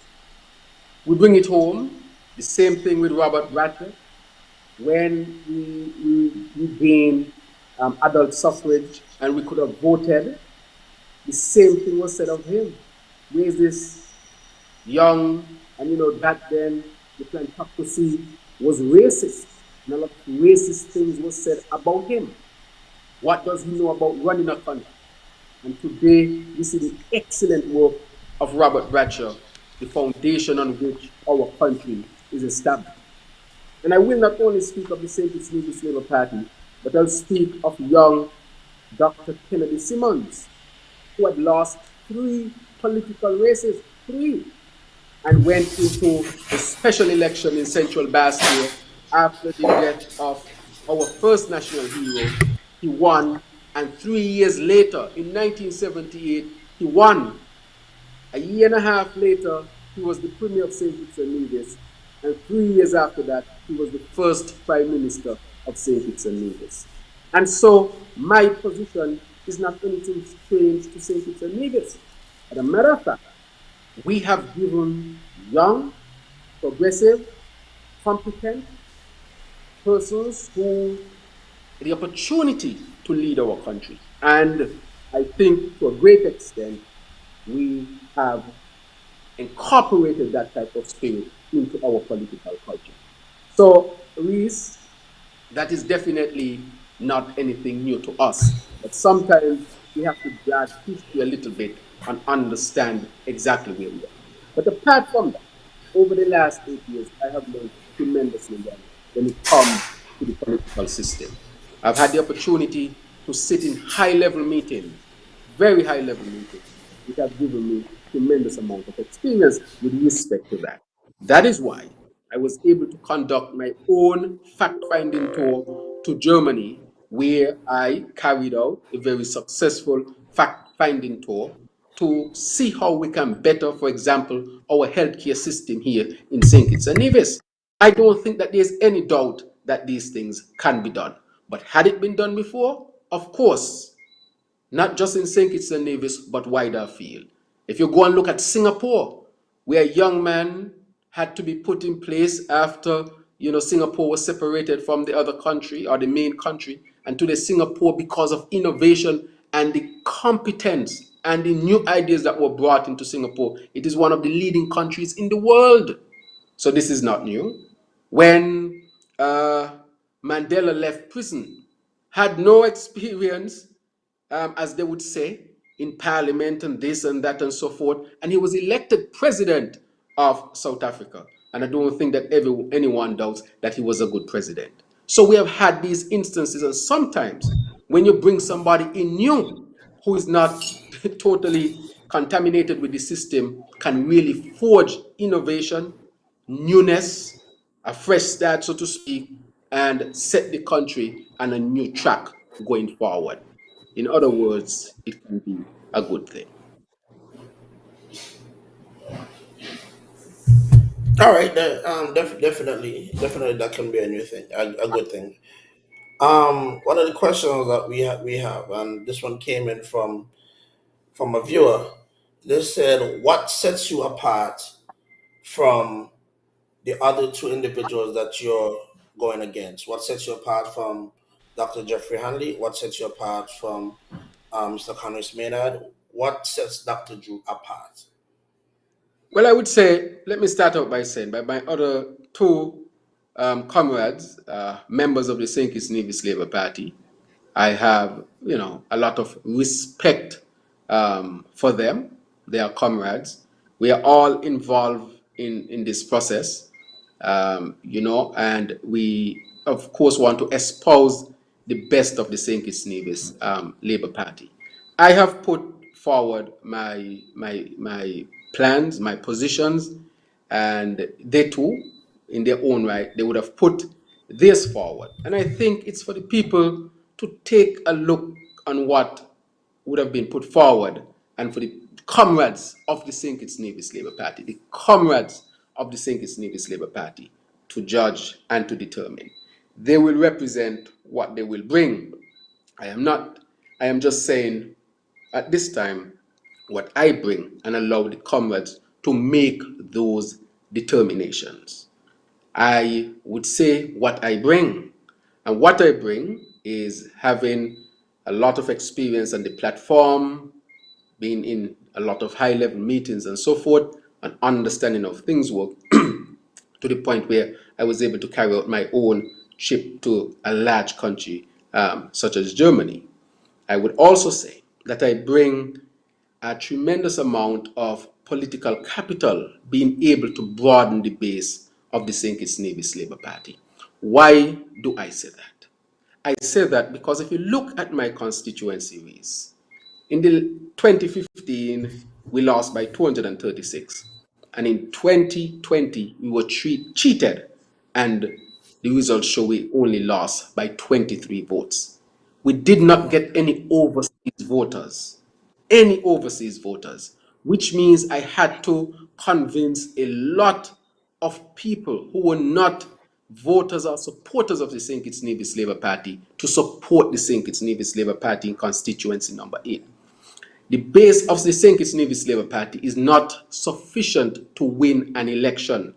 We bring it home, the same thing with Robert Bradford. When we gained adult suffrage and we could have voted, the same thing was said of him. Where's this young, and back then the plantocracy was racist, and a lot of racist things was said about him. What does he know about running a country? And today we see the excellent work of Robert Bradshaw, the foundation on which our country is established. And I will not only speak of the St. Kitts Nevis Labour Party, but I'll speak of young Dr. Kennedy Simmons, who had lost 3 political races, 3, and went into a special election in Central Bastille after the death of our first national hero. He won, and 3 years later, in 1978, he won. A year and a half later, he was the Premier of St. Kitts and Nevis. And 3 years after that, he was the first Prime Minister of St. Kitts and Nevis. And so my position is not anything strange to St. Kitts and Nevis. As a matter of fact, we have given young, progressive, competent persons who the opportunity to lead our country. And I think to a great extent, we have incorporated that type of spirit into our political culture. So, Reese, that is definitely not anything new to us. But sometimes we have to grasp history a little bit and understand exactly where we are. But apart from that, over the last 8 years, I have learned tremendously when it comes to the political system. I've had the opportunity to sit in high level meetings, very high level meetings, which have given me tremendous amount of experience with respect to that. That is why I was able to conduct my own fact finding tour to Germany, where I carried out a very successful fact finding tour to see how we can better, for example, our healthcare system here in St. Kitts and Nevis. I don't think that there's any doubt that these things can be done. But had it been done before? Of course, not just in St. Kitts and Nevis, but wider field. If you go and look at Singapore, where a young man had to be put in place after Singapore was separated from the other country or the main country, and today Singapore, because of innovation and the competence and the new ideas that were brought into Singapore, it is one of the leading countries in the world. So this is not new. When uh, Mandela left prison, had no experience, as they would say, in parliament and this and that and so forth, and he was elected president of South Africa. And I don't think that anyone doubts that he was a good president. So we have had these instances, and sometimes when you bring somebody in new who is not totally contaminated with the system, can really forge innovation, newness, a fresh start, so to speak, and set the country on a new track going forward. In other words, it can be a good thing. All right, definitely, that can be a new thing, a good thing. One of the questions that we have, and this one came in from a viewer. They said, "What sets you apart from the other two individuals that you're going against? What sets you apart from Dr. Jeffrey Hanley? What sets you apart from Mr. Conrad Maynard? What sets Dr. Drew apart?" Well, I would say, let me start out by saying, by my other two comrades, members of the St. Kitts Nevis Labour Party, I have, a lot of respect for them. They are comrades. We are all involved in this process, and we, of course, want to espouse the best of the St. Kitts Nevis Labour Party. I have put forward my plans, my positions, and they too, in their own right, they would have put this forward. And I think it's for the people to take a look on what would have been put forward, and for the comrades of the St. Kitts Nevis Labour Party, the comrades of the St. Kitts Nevis Labour Party, to judge and to determine. They will represent what they will bring. I am not, I am just saying at this time what I bring, and allow the comrades to make those determinations. I would say what I bring. And what I bring is having a lot of experience on the platform, being in a lot of high level meetings and so forth, an understanding of things work to the point where I was able to carry out my own trip to a large country such as Germany. I would also say that I bring a tremendous amount of political capital, being able to broaden the base of the St. Kitts Nevis Labour Party. Why do I say that? I say that because if you look at my constituency race, in the 2015, we lost by 236. And in 2020, we were cheated, and the results show we only lost by 23 votes. We did not get any overseas voters, which means I had to convince a lot of people who were not voters or supporters of the St. Kitts Nevis Labour Party to support the St. Kitts Nevis Labour Party in constituency number 8. The base of the St. Kitts Nevis Labour Party is not sufficient to win an election.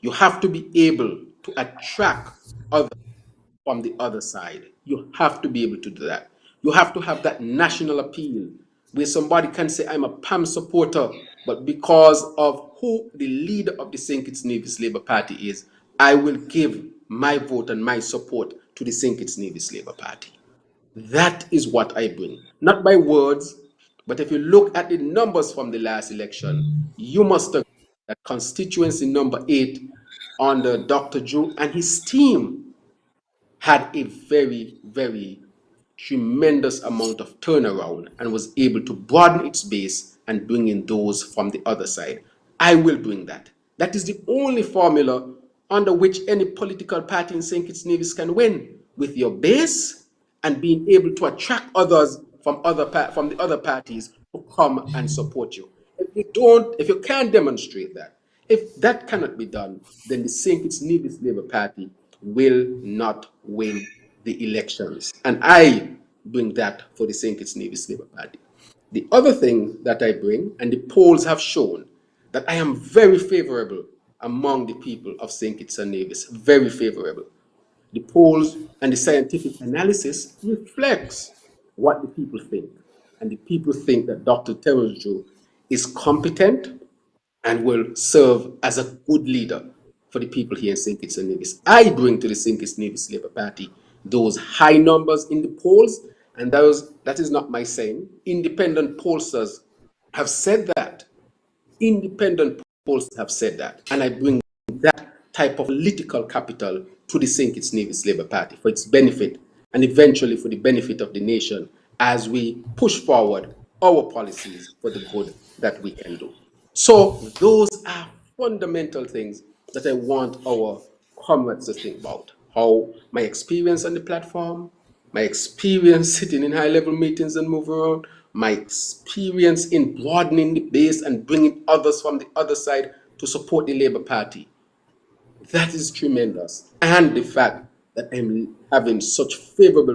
You have to be able to attract others from the other side. You have to be able to do that. You have to have that national appeal where somebody can say, I'm a PAM supporter, but because of who the leader of the St. Kitts Nevis Labour Party is, I will give my vote and my support to the St. Kitts Nevis Labour Party. That is what I bring. Not by words, but if you look at the numbers from the last election, you must agree that constituency number 8 under Dr. Drew and his team had a very, very tremendous amount of turnaround and was able to broaden its base and bring in those from the other side. I will bring that. That is the only formula under which any political party in St. Kitts Nevis can win, with your base and being able to attract others from from the other parties to come and support you. If you can't demonstrate that, if that cannot be done, then the St. Kitts Nevis Labour Party will not win the elections. And I bring that for the St. Kitts Nevis Labour Party. The other thing that I bring, and the polls have shown, that I am very favorable among the people of St. Kitts and Nevis, very favorable. The polls and the scientific analysis reflects what the people think. And the people think that Dr. Terrance is competent and will serve as a good leader for the people here in St. Kitts and Nevis. I bring to the St. Kitts and Nevis Labour Party those high numbers in the polls, and that is not my saying. Independent pollsters have said that. Independent polls have said that, and I bring that type of political capital to the St. Kitts Nevis Labour Party for its benefit and eventually for the benefit of the nation as we push forward our policies for the good that we can do. So those are fundamental things that I want our comrades to think about. How my experience on the platform, my experience sitting in high-level meetings and moving around, my experience in broadening the base and bringing others from the other side to support the Labour Party. That is tremendous. And the fact that I'm having such favorable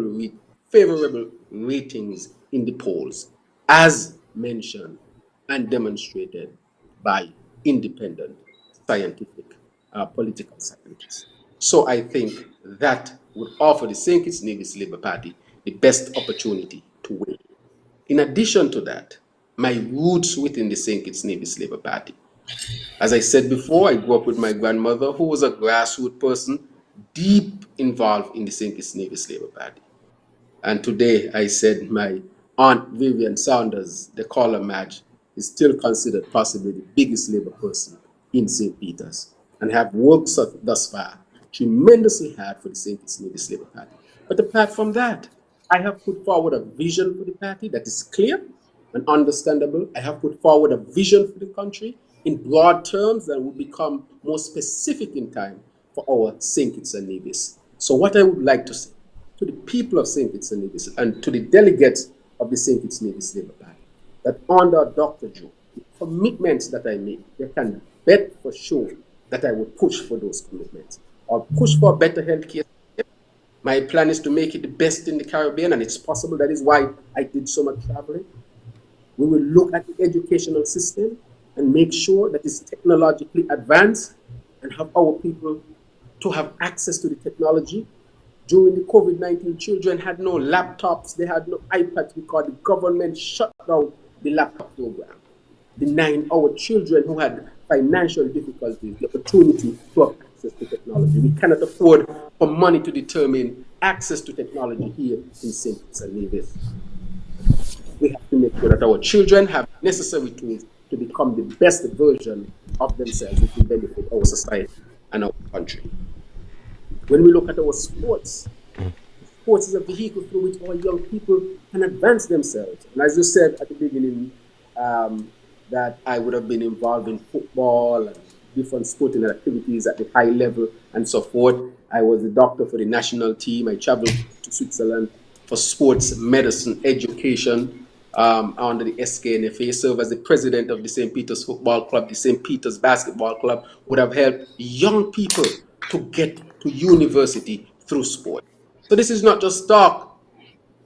ratings in the polls, as mentioned and demonstrated by independent scientific political scientists. So I think that would offer the St. Kitts Nevis Labour Party the best opportunity to win. In addition to that, my roots within the St. Kitts Nevis Labour Party. As I said before, I grew up with my grandmother, who was a grassroots person, deep involved in the St. Kitts Nevis Labour Party. And today I said my Aunt Vivian Saunders, the caller Madge, is still considered possibly the biggest Labour person in St. Peter's and have worked thus far tremendously hard for the St. Kitts Nevis Labour Party. But apart from that, I have put forward a vision for the party that is clear and understandable. I have put forward a vision for the country in broad terms that will become more specific in time for our St. Kitts and Nevis. So what I would like to say to the people of St. Kitts and Nevis and to the delegates of the St. Kitts Nevis Labour Party, that under Dr. Joe, the commitments that I make, they can bet for sure that I will push for those commitments. I'll push for better healthcare. My plan is to make it the best in the Caribbean, and it's possible. That is why I did so much traveling. We will look at the educational system and make sure that it's technologically advanced and have our people to have access to the technology. During the COVID-19, children had no laptops, they had no iPads because the government shut down the laptop program, denying our children who had financial difficulties the opportunity to have access to technology. We cannot afford for money to determine access to technology here in St. Kitts and Nevis. We have to make sure that our children have necessary tools to become the best version of themselves, which will benefit our society and our country. When we look at our sports, sports is a vehicle through which our young people can advance themselves. And as you said at the beginning, that I would have been involved in football and different sporting activities at the high level and so forth. I was a doctor for the national team. I traveled to Switzerland for sports medicine education. under the SKN. Serve as the president of the St. Peter's Football Club, the St. Peter's Basketball Club, would have helped young people to get to university through sport. So this is not just talk,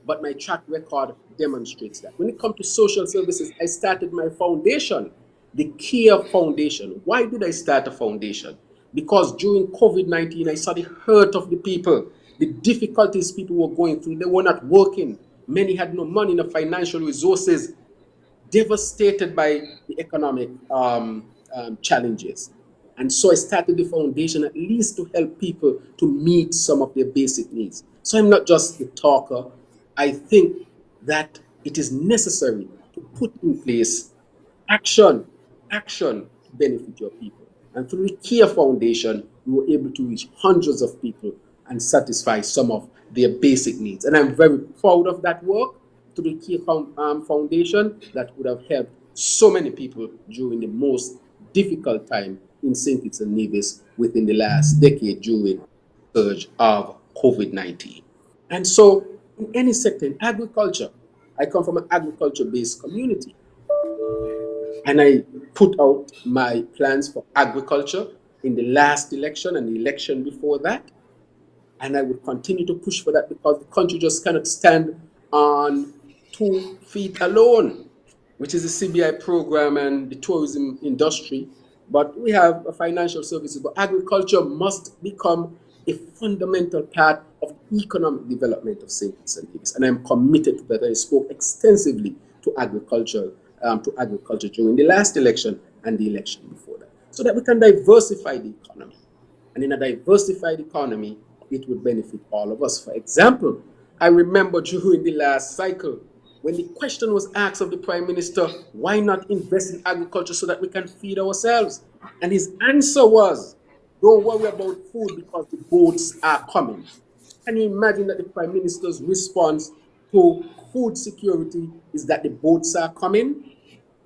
but my track record demonstrates that. When it comes to social services, I started my foundation, the Care Foundation. Why did I start a foundation? Because during COVID-19, I saw the hurt of the people, the difficulties people were going through. They were not working. Many had no money, no financial resources, devastated by the economic challenges. And so I started the foundation at least to help people to meet some of their basic needs. So I'm not just the talker. I think that it is necessary to put in place action, action to benefit your people. And through the Care Foundation, we were able to reach hundreds of people and satisfy some of their basic needs. And I'm very proud of that work through the Care Foundation that would have helped so many people during the most difficult time in St. Kitts and Nevis within the last decade during the surge of COVID-19. And so, in any sector, in agriculture, I come from an agriculture-based community. And I put out my plans for agriculture in the last election and the election before that. And I would continue to push for that because the country just cannot stand on 2 feet alone, which is the CBI program and the tourism industry. But we have a financial services, but agriculture must become a fundamental part of the economic development of St. Kitts and Nevis. And I'm committed to that. I spoke extensively to agriculture during the last election and the election before that, so that we can diversify the economy. And in a diversified economy, it would benefit all of us. For example, I remember during the last cycle, when the question was asked of the Prime Minister, why not invest in agriculture so that we can feed ourselves? And his answer was, don't worry about food because the boats are coming. Can you imagine that the Prime Minister's response to food security is that the boats are coming?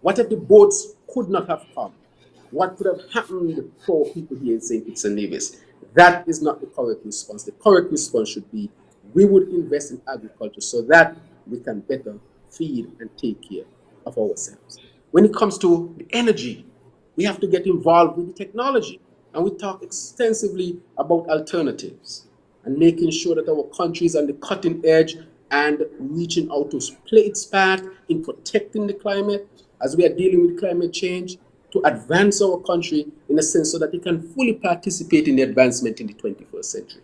What if the boats could not have come? What could have happened for people here in St. Kitts and Nevis? That is not the correct response. The correct response should be we would invest in agriculture so that we can better feed and take care of ourselves. When it comes to the energy, we have to get involved with the technology. And we talk extensively about alternatives and making sure that our country is on the cutting edge and reaching out to play its part in protecting the climate as we are dealing with climate change, to advance our country in a sense so that it can fully participate in the advancement in the 21st century.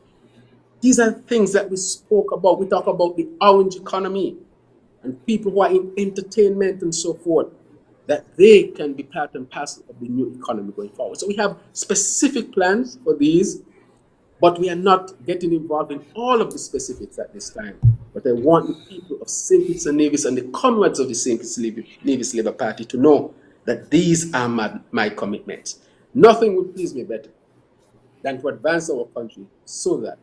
These are things that we spoke about. We talk about the orange economy and people who are in entertainment and so forth, that they can be part and parcel of the new economy going forward. So we have specific plans for these, but we are not getting involved in all of the specifics at this time. But I want the people of St. Kitts and Nevis and the comrades of the St. Kitts and Nevis Labour Party to know that these are my commitments. Nothing would please me better than to advance our country so that,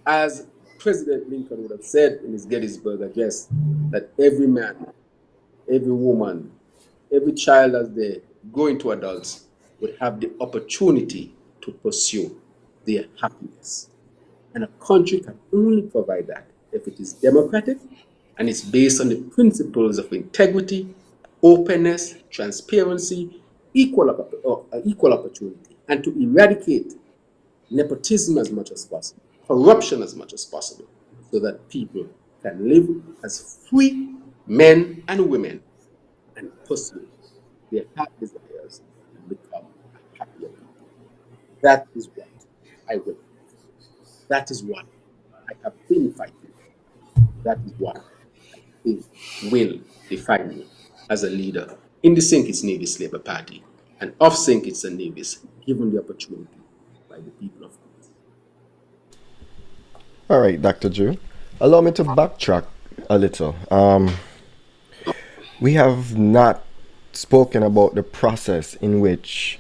as President Lincoln would have said in his Gettysburg Address, that every man, every woman, every child as they grow into adults would have the opportunity to pursue their happiness. And a country can only provide that if it is democratic and it's based on the principles of integrity, openness, transparency, equal opportunity, and to eradicate nepotism as much as possible, corruption as much as possible, so that people can live as free men and women and pursue their heart desires and become happier people. That is what I will. That is what I have been fighting. That is what I think will define me as a leader in the St. Kitts Nevis Labour Party and of St. Kitts and Nevis, given the opportunity by the people of Kitts. All right, Dr. Drew. Allow me to backtrack a little. We have not spoken about the process in which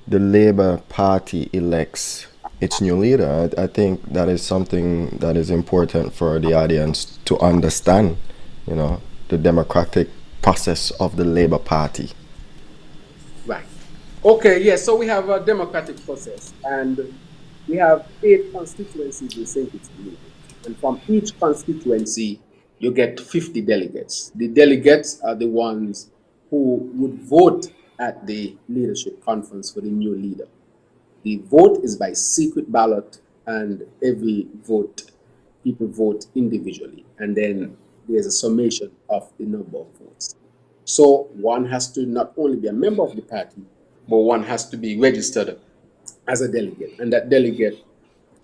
the Labour Party elects its new leader. I think that is something that is important for the audience to understand, the democratic process of the Labour Party. Right. Okay, yes, so we have a democratic process, and we have 8 constituencies in St. Kitts and Nevis. And from each constituency, you get 50 delegates. The delegates are the ones who would vote at the leadership conference for the new leader. The vote is by secret ballot, and every vote, people vote individually. And then there's a summation of the number of votes. So one has to not only be a member of the party, but one has to be registered as a delegate. And that delegate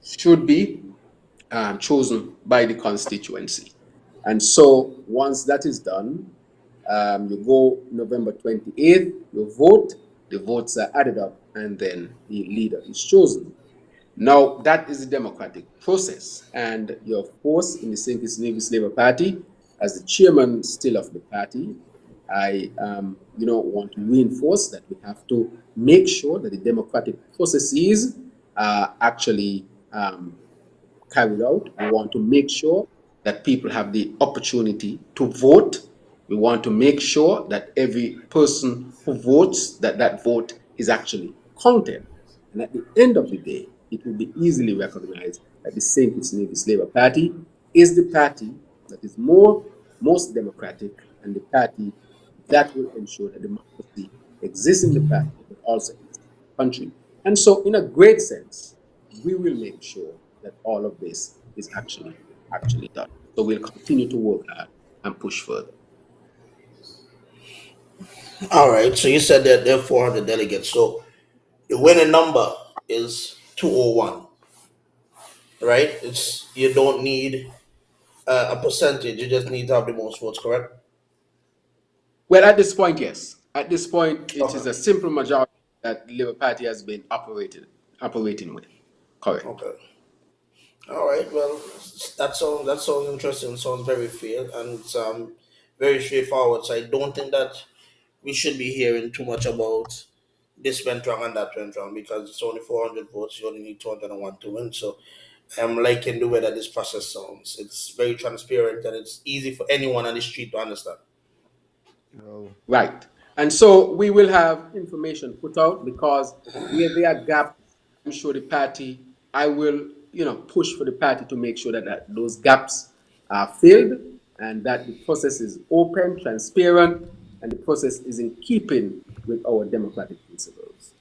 should be chosen by the constituency. And so once that is done, you go November 28th, you vote, the votes are added up, and then the leader is chosen. Now, that is the democratic process. And you're, of course, in the St. Kitts Nevis Labour Party, as the chairman still of the party, I want to reinforce that we have to make sure that the democratic processes are actually carried out. We want to make sure that people have the opportunity to vote. We want to make sure that every person who votes, that that vote is actually counted. And at the end of the day, it will be easily recognized that the St. Kitts Nevis Labour Party is the party that is most democratic, and the party that will ensure that democracy exists in the party, but also exists in the country. And so, in a great sense, we will make sure that all of this is actually done. So we'll continue to work hard and push further. All right. So you said that there are 400 delegates. So the winning number is 201, right? It's you don't need a percentage. You just need to have the most votes, correct? Well, at this point, yes. At this point, it is Okay. a simple majority that the Labour Party has been operating with. Correct. Okay. All right. Well, that sounds interesting. Sounds very fair and it's very straightforward. So I don't think that we should be hearing too much about this went wrong and that went wrong because it's only 400 votes. You only need 201 to win. So I'm liking the way that this process sounds. It's very transparent and it's easy for anyone on the street to understand. Well, Right. And so we will have information put out, because where there are gaps, I'm sure the party, I will, push for the party to make sure that those gaps are filled, and that the process is open, transparent, and the process is in keeping with our democratic principles.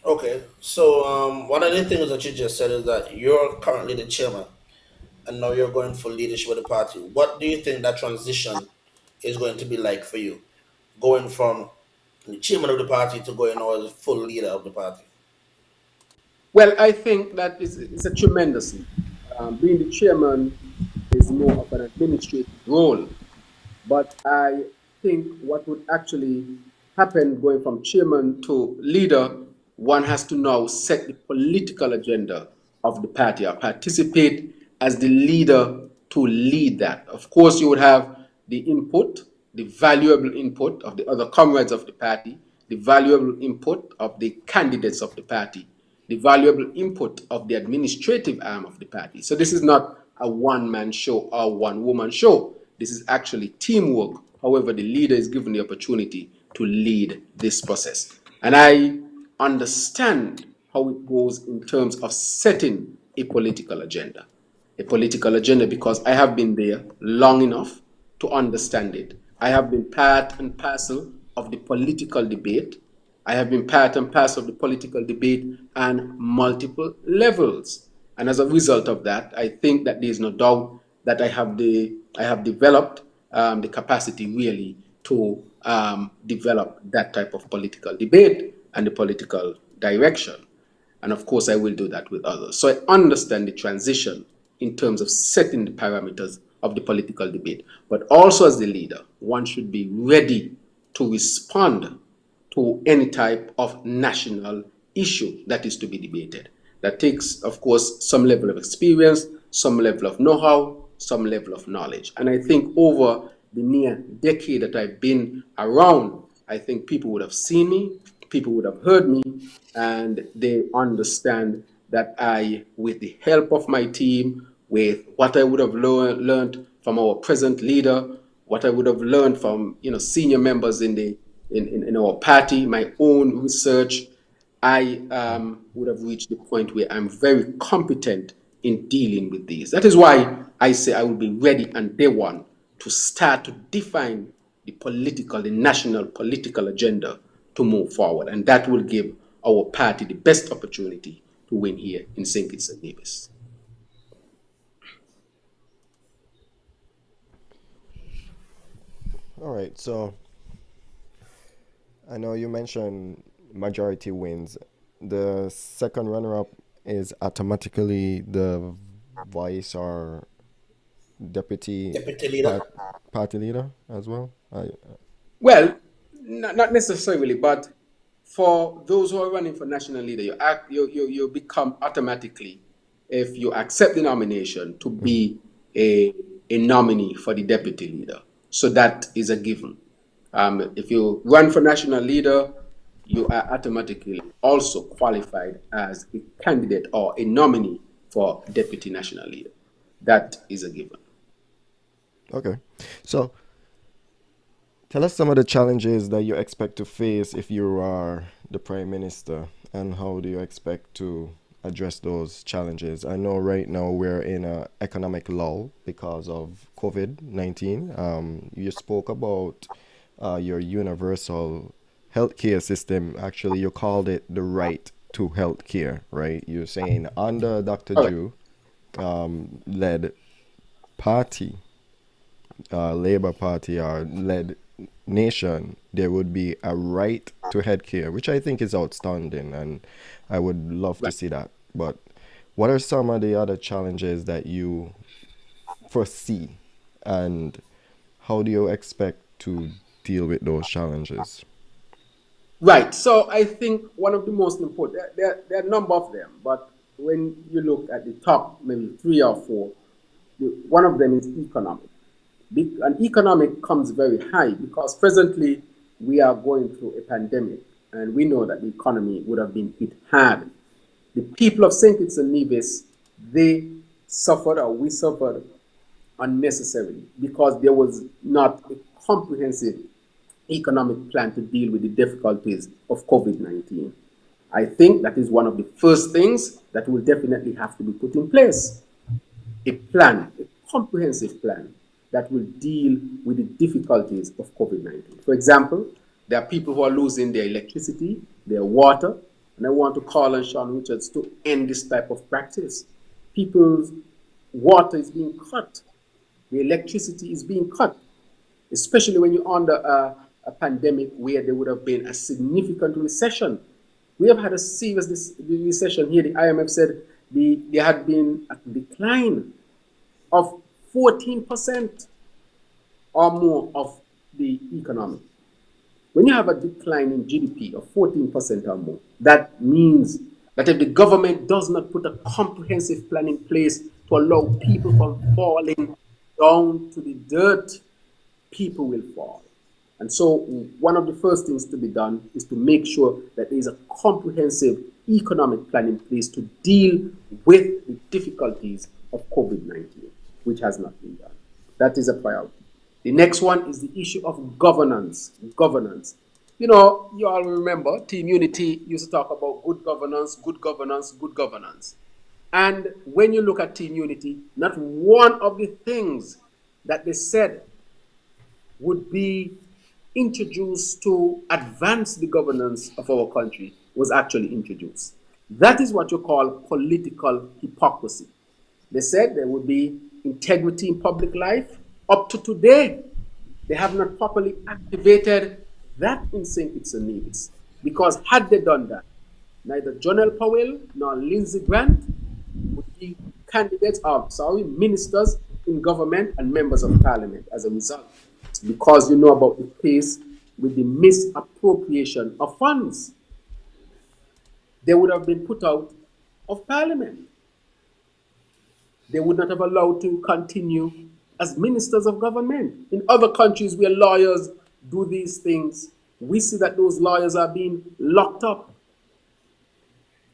Okay. So one of the things that you just said is that you're currently the chairman and now you're going for leadership of the party. What do you think that transition is going to be like for you? Going from the chairman of the party to going now as a full leader of the party. Well, I think that is a tremendous leap. Being the chairman is more of an administrative role. But I think what would actually happen going from chairman to leader, one has to now set the political agenda of the party or participate as the leader to lead that. Of course, you would have the input, the valuable input of the other comrades of the party, the valuable input of the candidates of the party, the valuable input of the administrative arm of the party. So this is not a one-man show or one-woman show. This is actually teamwork. However, the leader is given the opportunity to lead this process. And I understand how it goes in terms of setting a political agenda. A political agenda, because I have been there long enough to understand it. I have been part and parcel of the political debate. I have been part and parcel of the political debate on multiple levels. And as a result of that, I think that there is no doubt that I have developed the capacity really to develop that type of political debate and the political direction. And of course, I will do that with others. So I understand the transition in terms of setting the parameters of the political debate. But also, as the leader, one should be ready to respond to any type of national issue that is to be debated. That takes, of course, some level of experience, some level of know how, some level of knowledge. And I think over the near decade that I've been around, I think people would have seen me, people would have heard me, and they understand that I, with the help of my team, with what I would have learned from our present leader, what I would have learned from senior members in our party, my own research, I would have reached the point where I'm very competent in dealing with these. That is why I say I will be ready on day one to start to define the political, the national political agenda to move forward. And that will give our party the best opportunity to win here in St. Kitts and Nevis. All right, so I know you mentioned majority wins. The second runner-up is automatically the vice or deputy Deputy leader. part, party leader as well. Well, not necessarily, but for those who are running for national leader, you become automatically, if you accept the nomination, to be a nominee for the deputy leader. So that is a given. If you run for national leader, you are automatically also qualified as a candidate or a nominee for deputy national leader. That is a given. Okay, so tell us some of the challenges that you expect to face if you are the prime minister, and how do you expect to address those challenges? I know right now we're in an economic lull because of COVID-19. You spoke about your universal healthcare system. Actually, you called it the right to healthcare, right? You're saying under Dr. All right. Jew led party, Labour Party or led nation, there would be a right to healthcare, which I think is outstanding, and I would love to Right. see that. But what are some of the other challenges that you foresee, and how do you expect to deal with those challenges? Right. So I think one of the most important, there are a number of them, but when you look at the top, maybe three or four, one of them is economic. And economic comes very high because presently we are going through a pandemic, and we know that the economy would have been hit hard. The people of St. Kitts and Nevis, they suffered, or we suffered unnecessarily, because there was not a comprehensive economic plan to deal with the difficulties of COVID 19. I think that is one of the first things that will definitely have to be put in place, a plan, a comprehensive plan that will deal with the difficulties of COVID 19. For example, there are people who are losing their electricity, their water, and I want to call on Sean Richards to end this type of practice. People's water is being cut, the electricity is being cut, especially when you're under a pandemic where there would have been a significant recession. We have had a serious recession here. The IMF said there had been a decline of 14% or more of the economy. When you have a decline in GDP of 14% or more, that means that if the government does not put a comprehensive plan in place to allow people from falling down to the dirt, people will fall. And so, one of the first things to be done is to make sure that there is a comprehensive economic plan in place to deal with the difficulties of COVID 19, which has not been done. That is a priority. The next one is the issue of governance. Governance. You know, you all remember Team Unity used to talk about good governance, good governance, good governance. And when you look at Team Unity, not one of the things that they said would be introduced to advance the governance of our country was actually introduced. That is what you call political hypocrisy. They said there would be integrity in public life. Up to today, they have not properly activated that in St. Kitts and Nevis. Because had they done that, neither John L. Powell nor Lindsey Grant would be candidates of, sorry, ministers in government and members of parliament as a result. Because you know about the case with the misappropriation of funds. They would have been put out of parliament. They would not have allowed to continue as ministers of government. In other countries where lawyers do these things, we see that those lawyers are being locked up.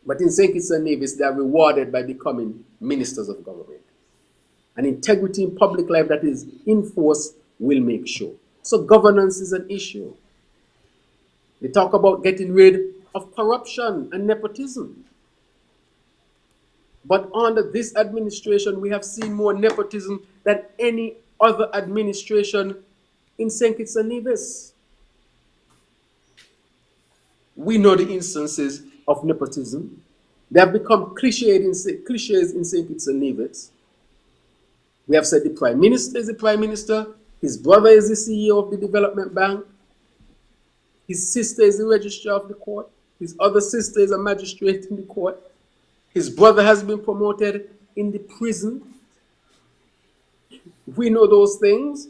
But in St. Kitts and Nevis, they are rewarded by becoming ministers of government. And integrity in public life that is enforced will make sure. So governance is an issue. They talk about getting rid of corruption and nepotism. But under this administration, we have seen more nepotism than any other administration in St. Kitts and Nevis. We know the instances of nepotism. They have become cliches in St. Kitts and Nevis. We have said the Prime Minister is the Prime Minister, his brother is the CEO of the Development Bank, his sister is the Registrar of the Court, his other sister is a magistrate in the court, his brother has been promoted in the prison. We know those things.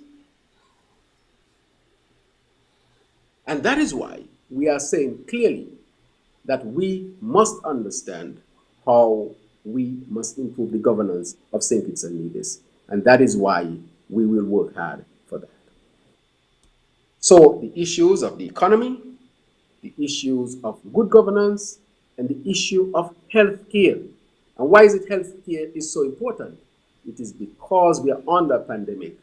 And that is why we are saying clearly that we must understand how we must improve the governance of St. Kitts and Nevis. And that is why we will work hard for that. So the issues of the economy, the issues of good governance, and the issue of healthcare. And why is it healthcare is so important? It is because we are under a pandemic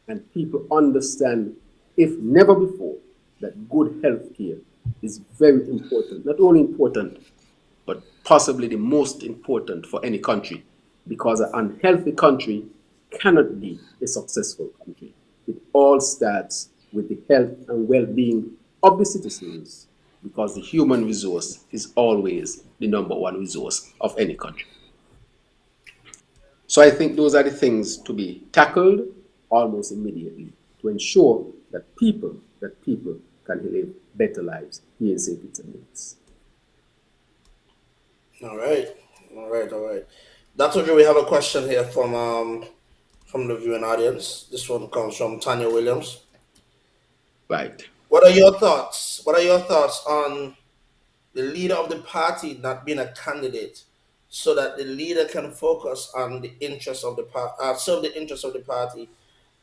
and people understand, if never before, that good healthcare is very important. Not only important, but possibly the most important for any country, because an unhealthy country cannot be a successful country. It all starts with the health and well being of the citizens, because the human resource is always the number one resource of any country. So I think those are the things to be tackled almost immediately to ensure that people can live better lives here in St. Kitts and Nevis. All right, all right, all right. Dr. Drew, we have a question here from the viewing audience. This one comes from Tanya Williams. Right. What are your thoughts? What are your thoughts on the leader of the party not being a candidate, so that the leader can focus on the interests of the serve the interests of the party?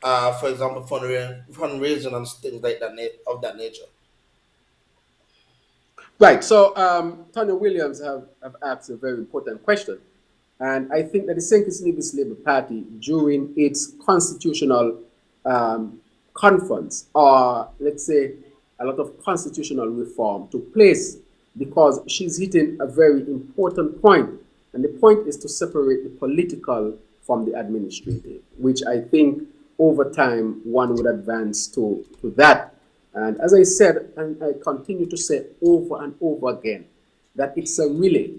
For example, fundraising and things like that of that nature. Right. So Tanya Williams have asked a very important question. And I think that the St. Kitts Nevis Labour Party, during its constitutional conference, or let's say a lot of constitutional reform took place, because she's hitting a very important point. And the point is to separate the political from the administrative, which I think over time one would advance to that. And as I said, and I continue to say over and over again, that it's a relay.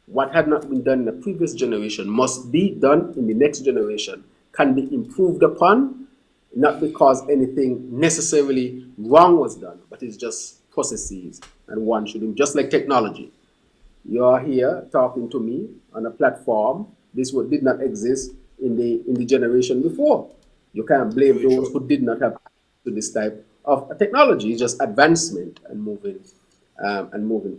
What had not been done in the previous generation must be done in the next generation, can be improved upon, not because anything necessarily wrong was done, but it's just processes. And one should, just like technology. You're here talking to me on a platform. This did not exist in the generation before. You can't blame Very those true. who did not have access to this type of technology. It's just advancement and moving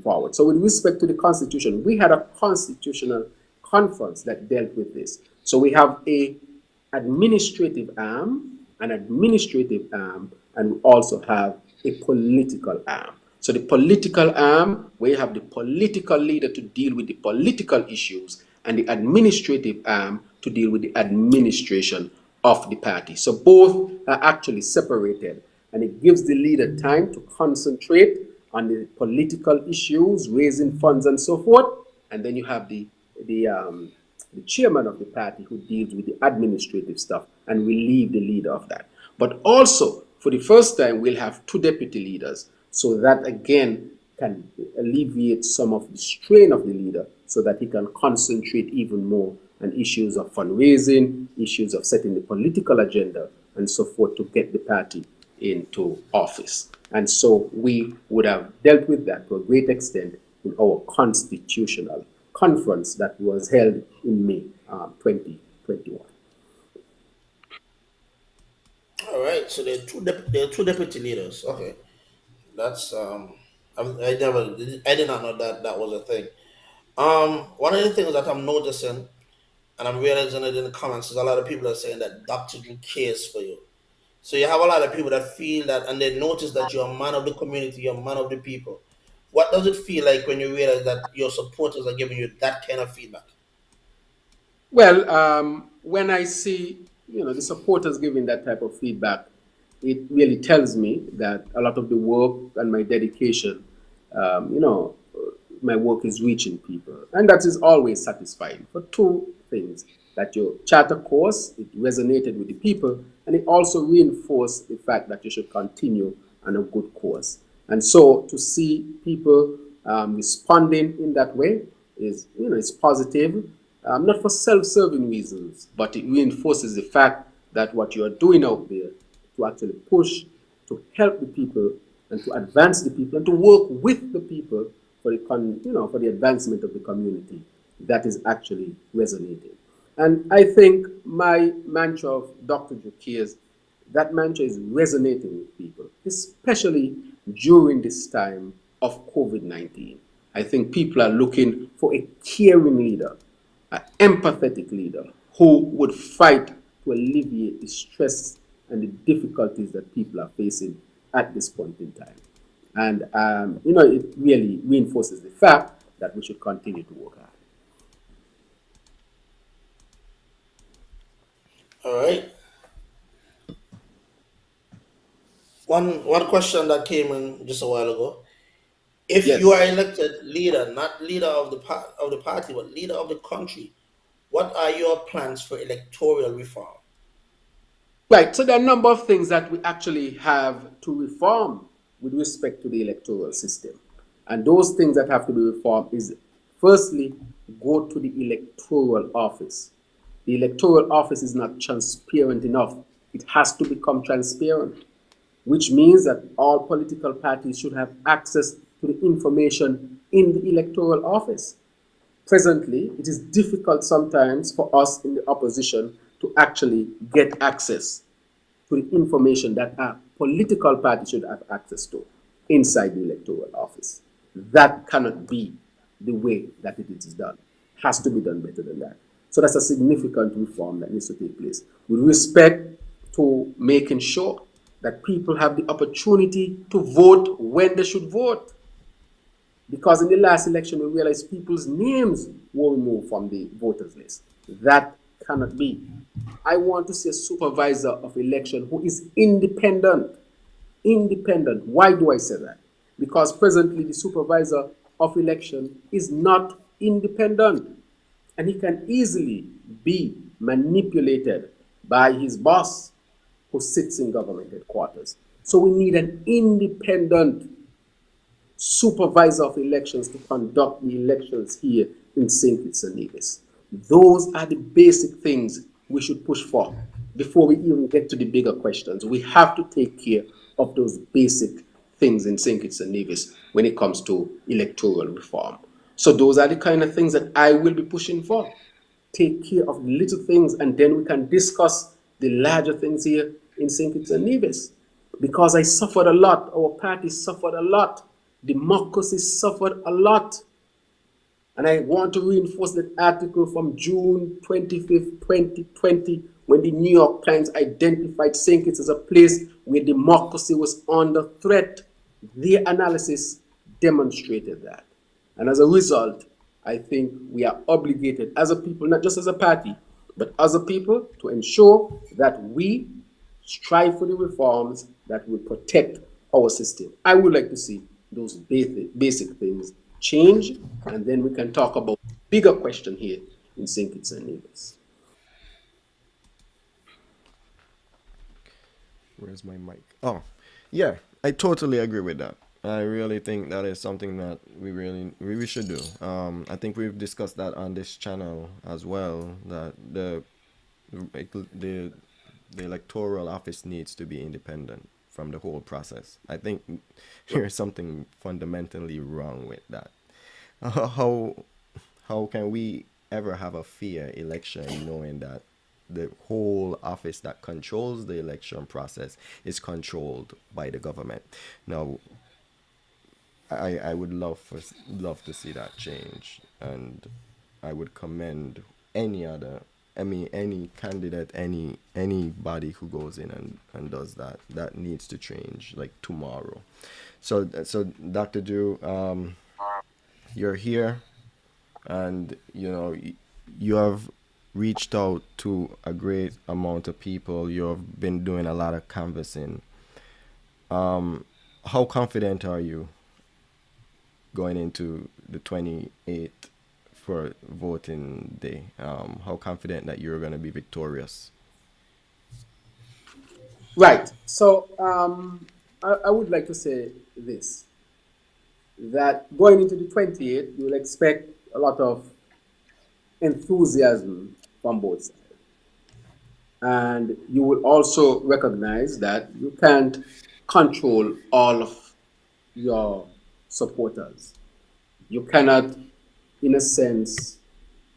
forward. So, with respect to the Constitution, we had a constitutional conference that dealt with this. So we have a administrative arm, and we also have a political arm. So the political arm, where you have the political leader to deal with the political issues, and the administrative arm to deal with the administration of the party. So both are actually separated, and it gives the leader time to concentrate on the political issues, raising funds, and so forth. And then you have the um, the chairman of the party who deals with the administrative stuff and will leave the leader of that. But also, for the first time, we'll have two deputy leaders, so that again can alleviate some of the strain of the leader, so that he can concentrate even more on issues of fundraising, issues of setting the political agenda, and so forth, to get the party into office. And so we would have dealt with that to a great extent in our constitutional conference that was held in May 2021. All right. So there are two deputy leaders. Okay, that's I did not know that that was a thing. One of the things that I'm noticing, and I'm realizing it in the comments, is a lot of people are saying that Dr. Drew cares for you. So you have a lot of people that feel that, and they notice that you're a man of the community, you're a man of the people. What does it feel like when you realize that your supporters are giving you that kind of feedback? Well, when I see the supporters giving that type of feedback, it really tells me that a lot of the work and my dedication, um, you know, my work is reaching people. And that is always satisfying for two things: that your charter course, it resonated with the people, and it also reinforced the fact that you should continue on a good course. And so to see people responding in that way is, it's positive, not for self-serving reasons, but it reinforces the fact that what you are doing out there to actually push, to help the people, and to advance the people, and to work with the people for for the advancement of the community, that is actually resonating. And I think my mantra of Dr. Jukier's, that mantra is resonating with people, especially during this time of COVID 19. I think people are looking for a caring leader, an empathetic leader who would fight to alleviate the stress and the difficulties that people are facing at this point in time. And, it really reinforces the fact that we should continue to work hard. All right. One question that came in just a while ago. If you are Yes. elected leader, not leader of the party, but leader of the country, what are your plans for electoral reform? Right. So there are a number of things that we actually have to reform with respect to the electoral system. And those things that have to be reformed is, firstly, go to the electoral office. The electoral office is not transparent enough. It has to become transparent, which means that all political parties should have access to the information in the electoral office. Presently, it is difficult sometimes for us in the opposition to actually get access to the information that a political party should have access to inside the electoral office. That cannot be the way that it is done. It has to be done better than that. So that's a significant reform that needs to take place with respect to making sure that people have the opportunity to vote when they should vote. Because in the last election, we realized people's names were removed from the voters list. That cannot be. I want to see a supervisor of election who is independent. Independent. Why do I say that? Because presently the supervisor of election is not independent, and he can easily be manipulated by his boss who sits in government headquarters. So we need an independent supervisor of elections to conduct the elections here in St. Kitts and Nevis. Those are the basic things we should push for before we even get to the bigger questions. We have to take care of those basic things in St. Kitts and Nevis when it comes to electoral reform. So those are the kind of things that I will be pushing for. Take care of the little things, and then we can discuss the larger things here in St. Kitts and Nevis. Because I suffered a lot, our party suffered a lot, democracy suffered a lot. And I want to reinforce that article from June 25th, 2020, when the New York Times identified St. Kitts as a place where democracy was under threat. Their analysis demonstrated that. And as a result, I think we are obligated as a people, not just as a party, but as a people, to ensure that we strive for the reforms that will protect our system. I would like to see those basic things change, and then we can talk about bigger question here in St. Kitts and Nevis. Where's my mic? Oh, yeah, I totally agree with that. I really think that is something that we should do. I think we've discussed that on this channel as well. That the the electoral office needs to be independent from the whole process. I think there's something fundamentally wrong with that. How how can we ever have a fair election knowing that the whole office that controls the election process is controlled by the government? Now, I would love to see that change, and I would commend any other, I mean, any candidate, anybody who goes in and does that. That needs to change like tomorrow. So Dr. Drew, you're here, and you have reached out to a great amount of people. You have been doing a lot of canvassing. How confident are you going into the 28th for voting day? How confident that you're going to be victorious? Right. So I would like to say this, that going into the 28th, you will expect a lot of enthusiasm from both sides. And you will also recognize that you can't control all of your supporters. You cannot, in a sense,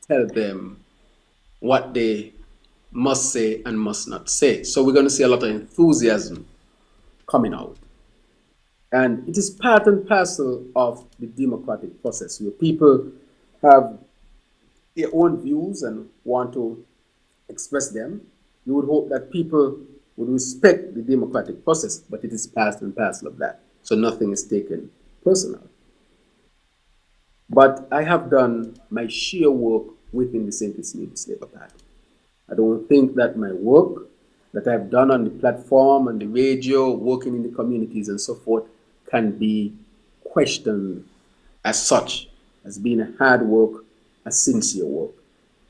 tell them what they must say and must not say. So we're going to see a lot of enthusiasm coming out. And it is part and parcel of the democratic process where people have their own views and want to express them. You would hope that people would respect the democratic process, but it is part and parcel of that. So nothing is taken personal. But I have done my sheer work within the St. Kitts Nevis Labour Party. I don't think that my work that I've done on the platform, on the radio, working in the communities and so forth, can be questioned as such, as being a hard work, a sincere work.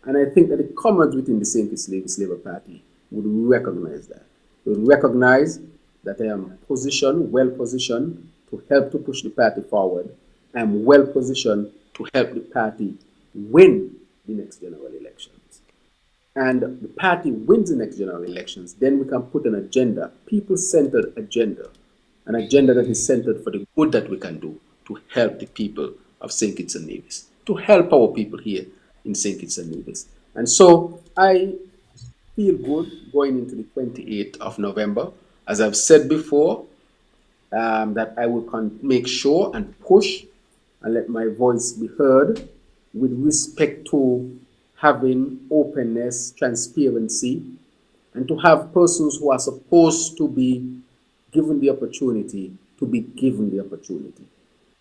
And I think that the comrades within the St. Kitts Labour Party would recognize that. They would recognize that I am positioned, well positioned to help to push the party forward. I am well positioned to help the party win the next general elections. And the party wins the next general elections, then we can put an agenda, people-centered agenda, an agenda that is centered for the good that we can do to help the people of St. Kitts and Nevis, to help our people here in St. Kitts and Nevis. And so I feel good going into the 28th of November. As I've said before, that I will make sure and push and let my voice be heard with respect to having openness, transparency, and to have persons who are supposed to be given the opportunity to be given the opportunity.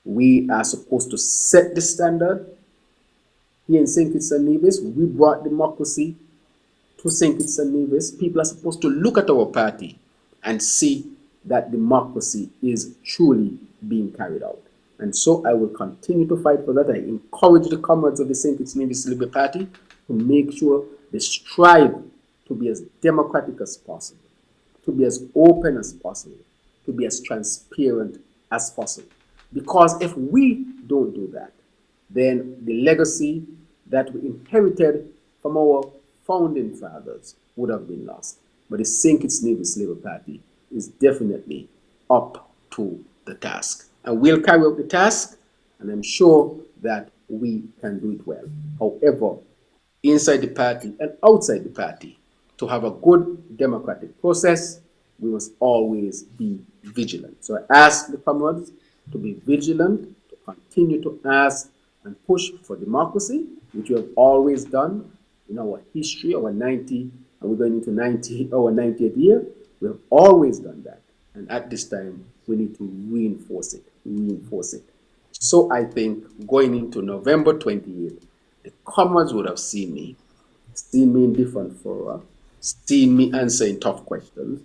We are supposed to set the standard here in St. Kitts and Nevis. We brought democracy to St. Kitts and Nevis. People are supposed to look at our party and see that democracy is truly being carried out. And so I will continue to fight for that. I encourage the comrades of the St. Kitts Nevis Labour Party to make sure they strive to be as democratic as possible, to be as open as possible, to be as transparent as possible. Because if we don't do that, then the legacy that we inherited from our founding fathers would have been lost. But the St. Kitts Nevis Labour Party is definitely up to the task. And we'll carry out the task, and I'm sure that we can do it well. However, inside the party and outside the party, to have a good democratic process, we must always be vigilant. So I ask the comrades to be vigilant, to continue to ask and push for democracy, which we have always done in our history, our 90, and we're going into 90, our 90th year. We have always done that. And at this time, we need to reinforce it, reinforce it. So I think going into November 28th, the comrades would have seen me in different fora, seen me answering tough questions,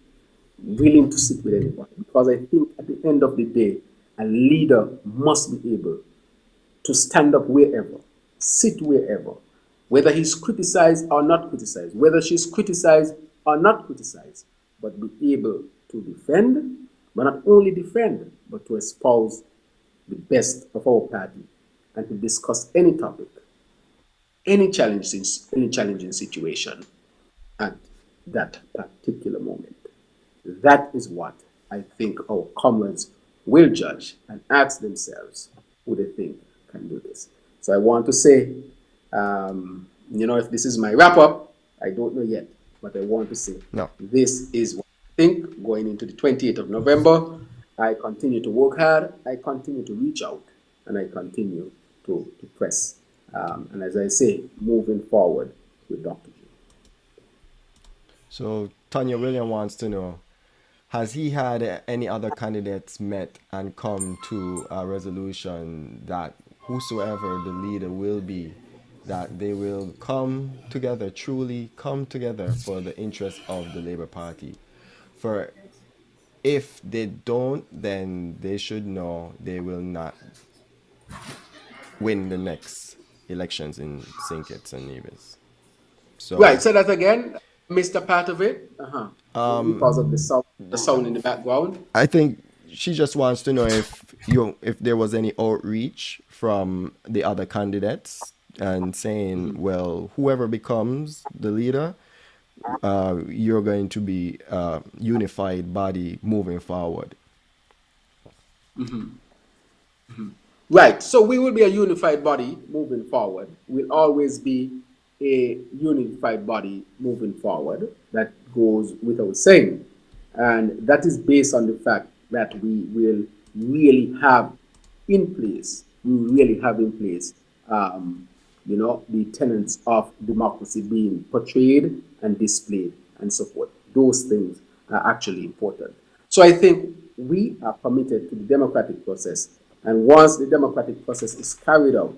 willing to sit with anybody. Because I think at the end of the day, a leader must be able to stand up wherever, sit wherever, whether he's criticized or not criticized, whether she's criticized or not criticized, but be able to defend, but not only defend, but to espouse the best of our party and to discuss any topic, any challenging situation at that particular moment. That is what I think our comrades will judge and ask themselves who they think can do this. So I want to say, if this is my wrap up, I don't know yet, but I want to say No. this is what I think going into the 28th of November. I continue to work hard, I continue to reach out, and I continue to press. And as I say, moving forward with Dr. G. So Tanya William wants to know, has he had any other candidates met and come to a resolution that whosoever the leader will be, that they will come together, truly come together for the interest of the Labour Party? For if they don't, then they should know they will not win the next elections in St. Kitts and Nevis. Right. So So that again, missed a part of it. Uh-huh. Because of the sound in the background. I think she just wants to know if there was any outreach from the other candidates and saying, well, whoever becomes the leader, you're going to be a unified body moving forward. Right. So we will be a unified body moving forward. We'll always be a unified body moving forward. That goes without saying. And that is based on the fact that we will really have in place, we really have in place, the tenets of democracy being portrayed and displayed and so forth. Those things are actually important. So I think we are committed to the democratic process. And once the democratic process is carried out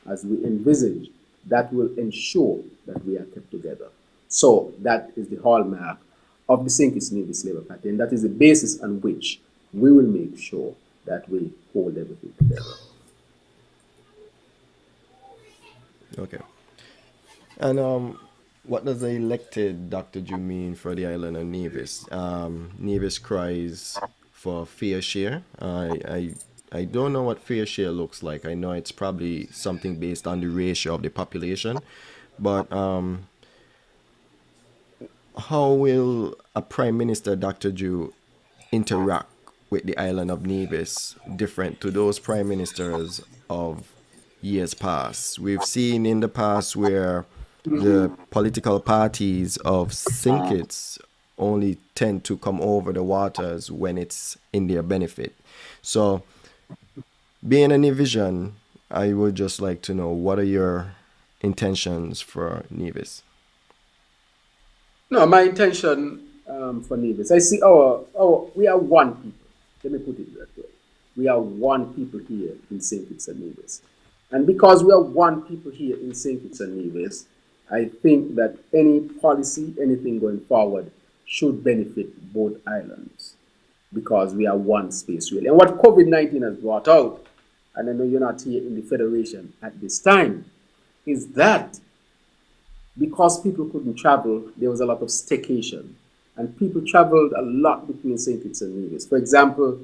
as we envisage, that will ensure that we are kept together. So that is the hallmark of the St. Kitts Nevis Labour Party. And that is the basis on which we will make sure that we hold everything together. Okay. And what does the elected Dr. Ju mean for the island of Nevis? Nevis cries for fair share. I don't know what fair share looks like. I know it's probably something based on the ratio of the population, but how will a Prime Minister, Dr. Ju, interact with the island of Nevis different to those prime ministers of years past? We've seen in the past where the political parties of St. Kitts only tend to come over the waters when it's in their benefit. So, being a Nevision, I would just like to know what are your intentions for Nevis? No, my intention for Nevis, I see we are one people. Let me put it that way. We are one people here in St. Kitts and Nevis. And because we are one people here in St. Kitts and Nevis, I think that any policy, anything going forward, should benefit both islands because we are one space, really. And what COVID 19 has brought out, and I know you're not here in the Federation at this time, is that because people couldn't travel, there was a lot of staycation. And people traveled a lot between St. Kitts and Nevis. For example,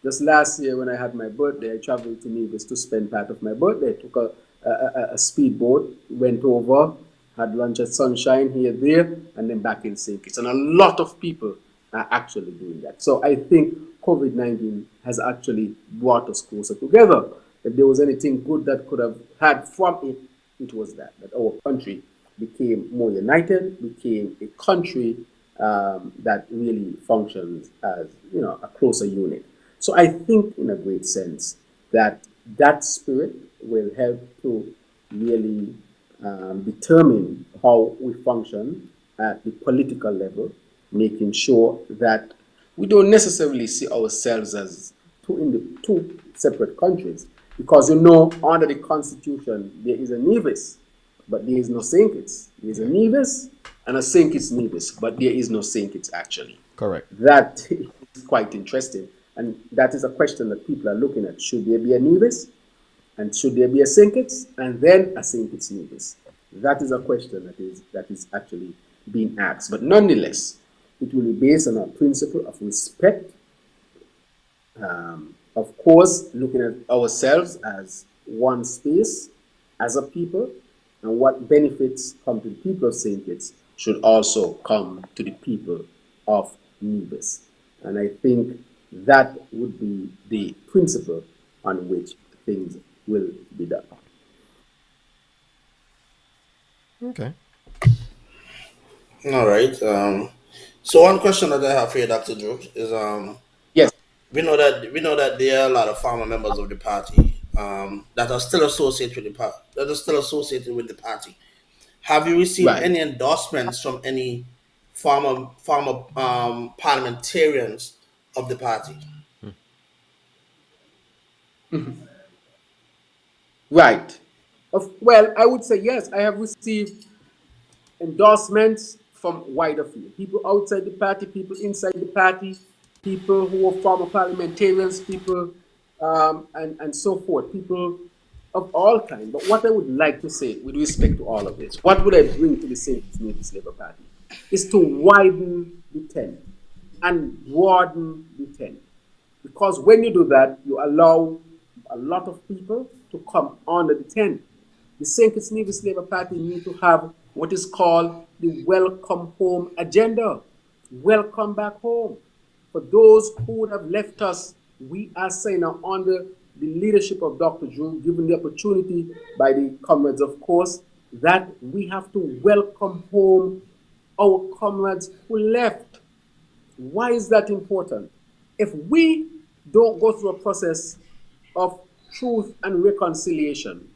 just last year when I had my birthday, I traveled to Nevis to spend part of my birthday. Took a speedboat, went over, had lunch at Sunshine here, there, and then back in St. Kitts. And a lot of people are actually doing that. So I think COVID 19 has actually brought us closer together. If there was anything good that could have had from it, it was that our country became more united, became a country that really functions as a closer unit. So I think, in a great sense, that that spirit will help to really determine how we function at the political level, making sure that we don't necessarily see ourselves as two separate countries, because under the Constitution there is a Nevis, but there is no St. Kitts. There is a Nevis and a St. Kitts Nevis, but there is no St. Kitts actually. Correct. That is quite interesting. And that is a question that people are looking at. Should there be a Nevis? And should there be a St. Kitts? And then a St. Kitts Nevis? That is a question that is actually being asked. But nonetheless, it will be based on a principle of respect. Of course, looking at ourselves as one space, as a people, and what benefits come to the people of St. Kitts should also come to the people of Nevis. And I think that would be the principle on which things will be done. Okay. All right. So one question that I have for you, Dr. Drew, is Yes. we know that there are a lot of former members of the party that are still associated with the party. Have you received Right. any endorsements from any former parliamentarians of the party? Right. Well, I would say yes. I have received endorsements from wider field. People outside the party, people inside the party, people who are former parliamentarians, people and so forth. People of all kinds. But what I would like to say with respect to all of this, what would I bring to the St. Kitts Labour Party, is to widen the tent and broaden the tent. Because when you do that, you allow a lot of people to come under the tent. The St. Kitts Labour Party need to have what is called the welcome home agenda. Welcome back home. For those who would have left us, we are saying now under the leadership of Dr. Drew, given the opportunity by the comrades, of course, that we have to welcome home our comrades who left. Why is that important? If we don't go through a process of truth and reconciliation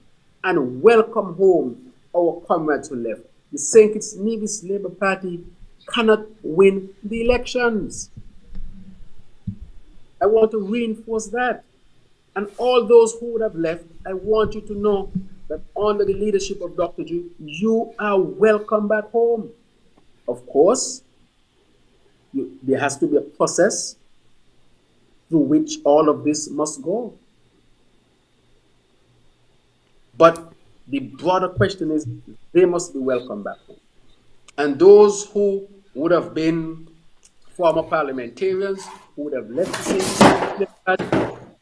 and welcome home our comrades who left, the St. Kitts Nevis Labour Party cannot win the elections. I want to reinforce that. And all those who would have left, I want you to know that under the leadership of Dr. Drew, you are welcome back home. Of course, there has to be a process through which all of this must go. But the broader question is, they must be welcome back home. And those who would have been former parliamentarians, who would have left the same party,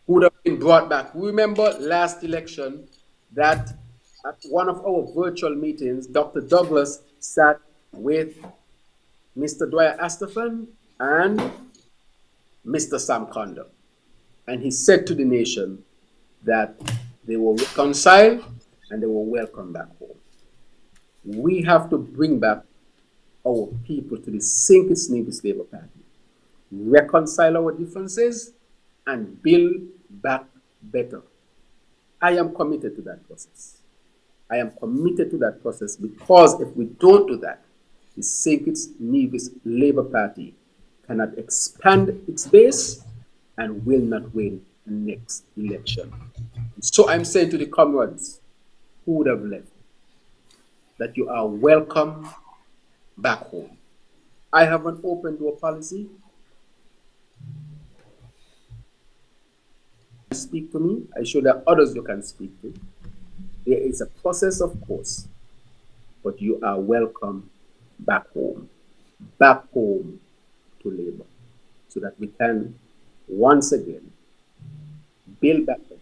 who would have been brought back. Remember last election that at one of our virtual meetings, Dr. Douglas sat with Mr. Dwyer Astafan and Mr. Sam Conda. And he said to the nation that they were reconciled and they were welcome back home. We have to bring back our people to the St. Kitts Nevis Labour Party, reconcile our differences, and build back better. I am committed to that process. I am committed to that process because if we don't do that, the St. Kitts Nevis Labour Party cannot expand its base and will not win the next election. So I'm saying to the comrades who would have left that you are welcome back home. I have an open door policy. Speak to me. I show that others you can speak to. There is a process, of course, but you are welcome back home to labor, so that we can once again build back better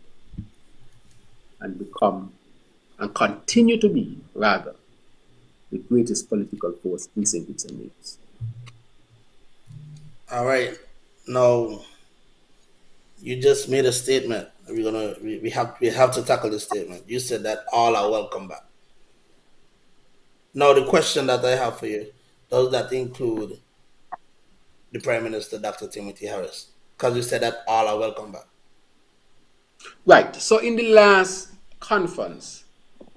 and become and continue to be, rather, the greatest political force in St. Kitts and Nevis. All right. Now, you just made a statement. We have to tackle this statement. You said that all are welcome back. Now, the question that I have for you, does that include the Prime Minister, Dr. Timothy Harris? Because you said that all are welcome back. Right. So in the last conference,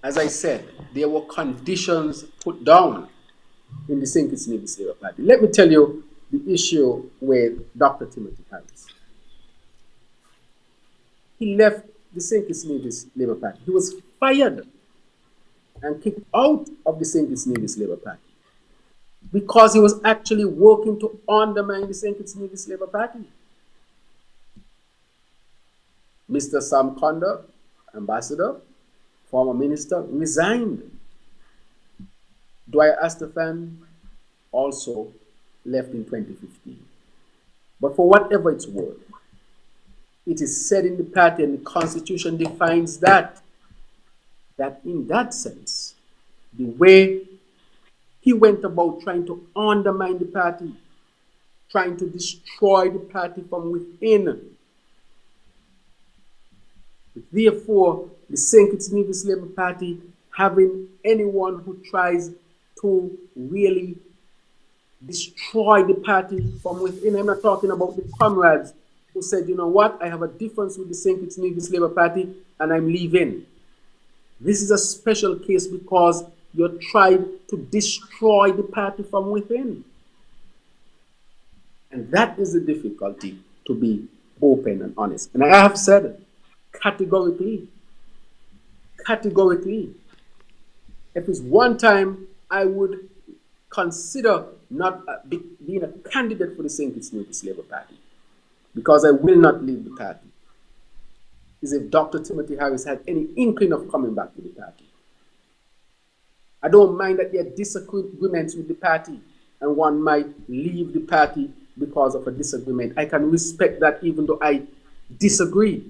as I said, there were conditions put down in the St. Kitts Nevis Labour Party. Let me tell you the issue with Dr. Timothy Harris. He left the St. Kitts Nevis Labour Party. He was fired and kicked out of the St. Kitts Nevis Labour Party because he was actually working to undermine the St. Kitts Nevis Labour Party. Mr. Sam Conda, ambassador, former minister, resigned. Dwyer Astafan also left in 2015. But for whatever it's worth, it is said in the party, and the Constitution defines that in that sense, the way he went about trying to undermine the party, trying to destroy the party from within. Therefore, the St. Kitts Nevis Labour Party, having anyone who tries to really destroy the party from within, I'm not talking about the comrades who said, you know what, I have a difference with the St. Kitts Nevis Labour Party and I'm leaving. This is a special case because you're trying to destroy the party from within. And that is the difficulty, to be open and honest. And I have said categorically, if it's one time I would consider not being a candidate for the St. Kitts Nevis Labour Party, because I will not leave the party. is if Dr. Timothy Harris had any inkling of coming back to the party. I don't mind that there are disagreements with the party and one might leave the party because of a disagreement. I can respect that even though I disagree,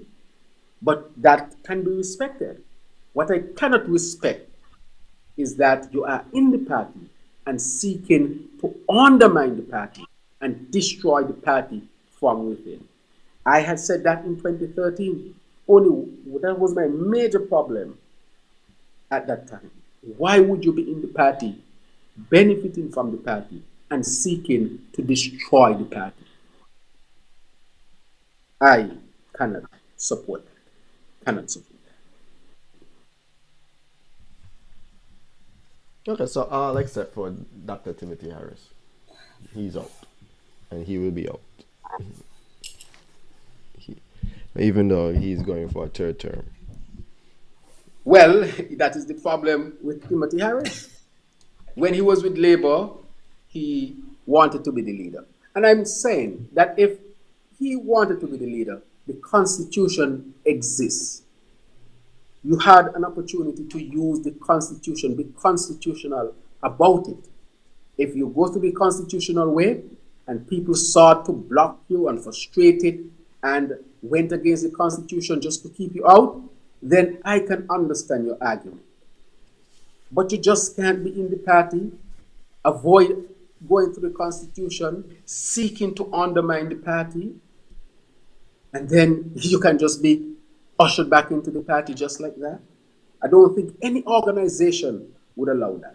but that can be respected. What I cannot respect is that you are in the party and seeking to undermine the party and destroy the party from within. I had said that in 2013. Only that was my major problem at that time. Why would you be in the party, benefiting from the party, and seeking to destroy the party? I cannot support that. Cannot support Okay, so all except for Dr. Timothy Harris, he's out, and he will be out, he, even though he's going for a third term. Well, that is the problem with Timothy Harris. When he was with Labour, he wanted to be the leader. And I'm saying that if he wanted to be the leader, the Constitution exists. You had an opportunity to use the Constitution, be constitutional about it. If you go to the constitutional way and people sought to block you and frustrate it and went against the Constitution just to keep you out, then I can understand your argument. But you just can't be in the party, avoid going through the Constitution, seeking to undermine the party, and then you can just be ushered back into the party just like that. I don't think any organization would allow that.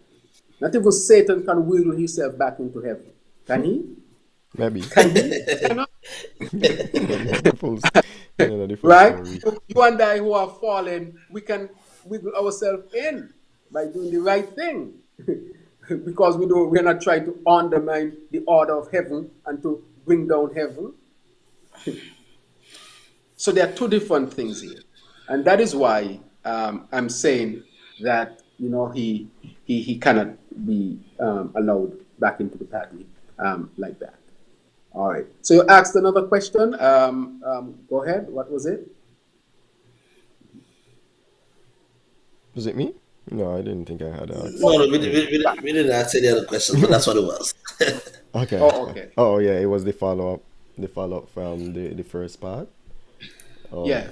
Not even Satan can wheel himself back into heaven. Can he? Maybe. Can he? Cannot. The full, the full Right? story. You and I who are fallen, we can wiggle ourselves in by doing the right thing. Because we're not trying to undermine the order of heaven and to bring down heaven. So there are two different things here. And that is why I'm saying that he cannot be allowed back into the party like that. All right. So you asked another question. Go ahead. What was it? Was it me? No, I didn't think I had that. No, we didn't answer the other question, but that's what it was. Okay. Oh, okay. Oh yeah, it was the follow up from the first part. Yeah.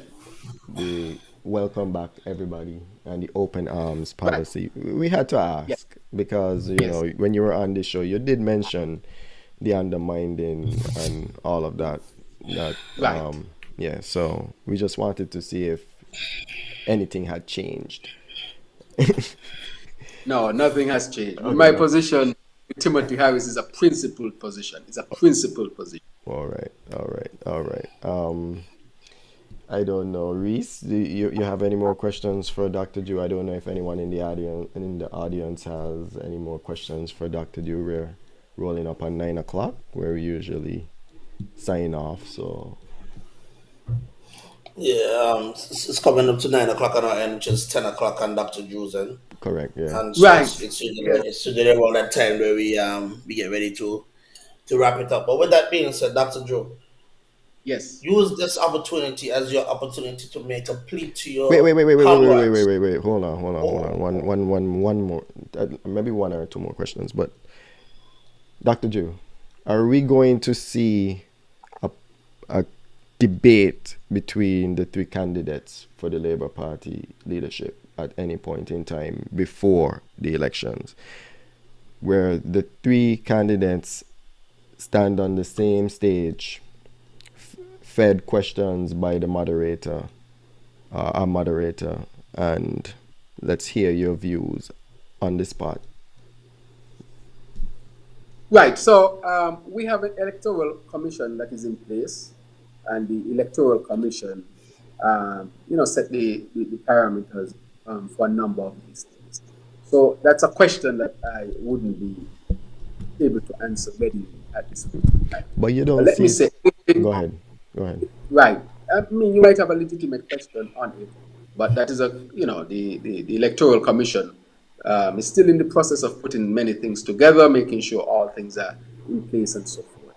The welcome back everybody and the open arms Right. policy. We had to Yeah. ask because Yes. when you were on the show, you did mention the undermining and all of that. That Right. yeah. So we just wanted to see if anything had changed. No, nothing has changed. Okay, My no. position with Timothy Harris is a principled position. It's a principled position. All right, all right, all right. I don't know, Reese. Do you have any more questions for Dr. Jew? I don't know if anyone in the audience has any more questions for Dr. Jew. We're rolling up on 9 o'clock, where we usually sign off. So Yeah, it's coming up to 9 o'clock on our end, which is 10 o'clock on Dr. Drew's end. correct, yeah. And so Right. it's usually Yes. it's usually around that time where we get ready to wrap it up. But with that being said, Dr. Drew, Yes. use this opportunity as your opportunity to make a plea to Wait, your wait, wait, wait, wait, wait, wait, wait, comrades. wait, wait. Hold on, hold on, hold on. One more. Maybe one or two more questions. But Dr. Jew, are we going to see a debate between the three candidates for the Labour Party leadership at any point in time before the elections, where the three candidates stand on the same stage, fed questions by the moderator, our moderator, and let's hear your views on the spot? Right. So we have an electoral commission that is in place, and the electoral commission, set the parameters for a number of these things. So that's a question that I wouldn't be able to answer readily at this point in time. But you But don't let me see. say, Go ahead. Go ahead. right. I mean, you might have a legitimate question on it, but that is the electoral commission is still in the process of putting many things together, making sure all things are in place and so forth.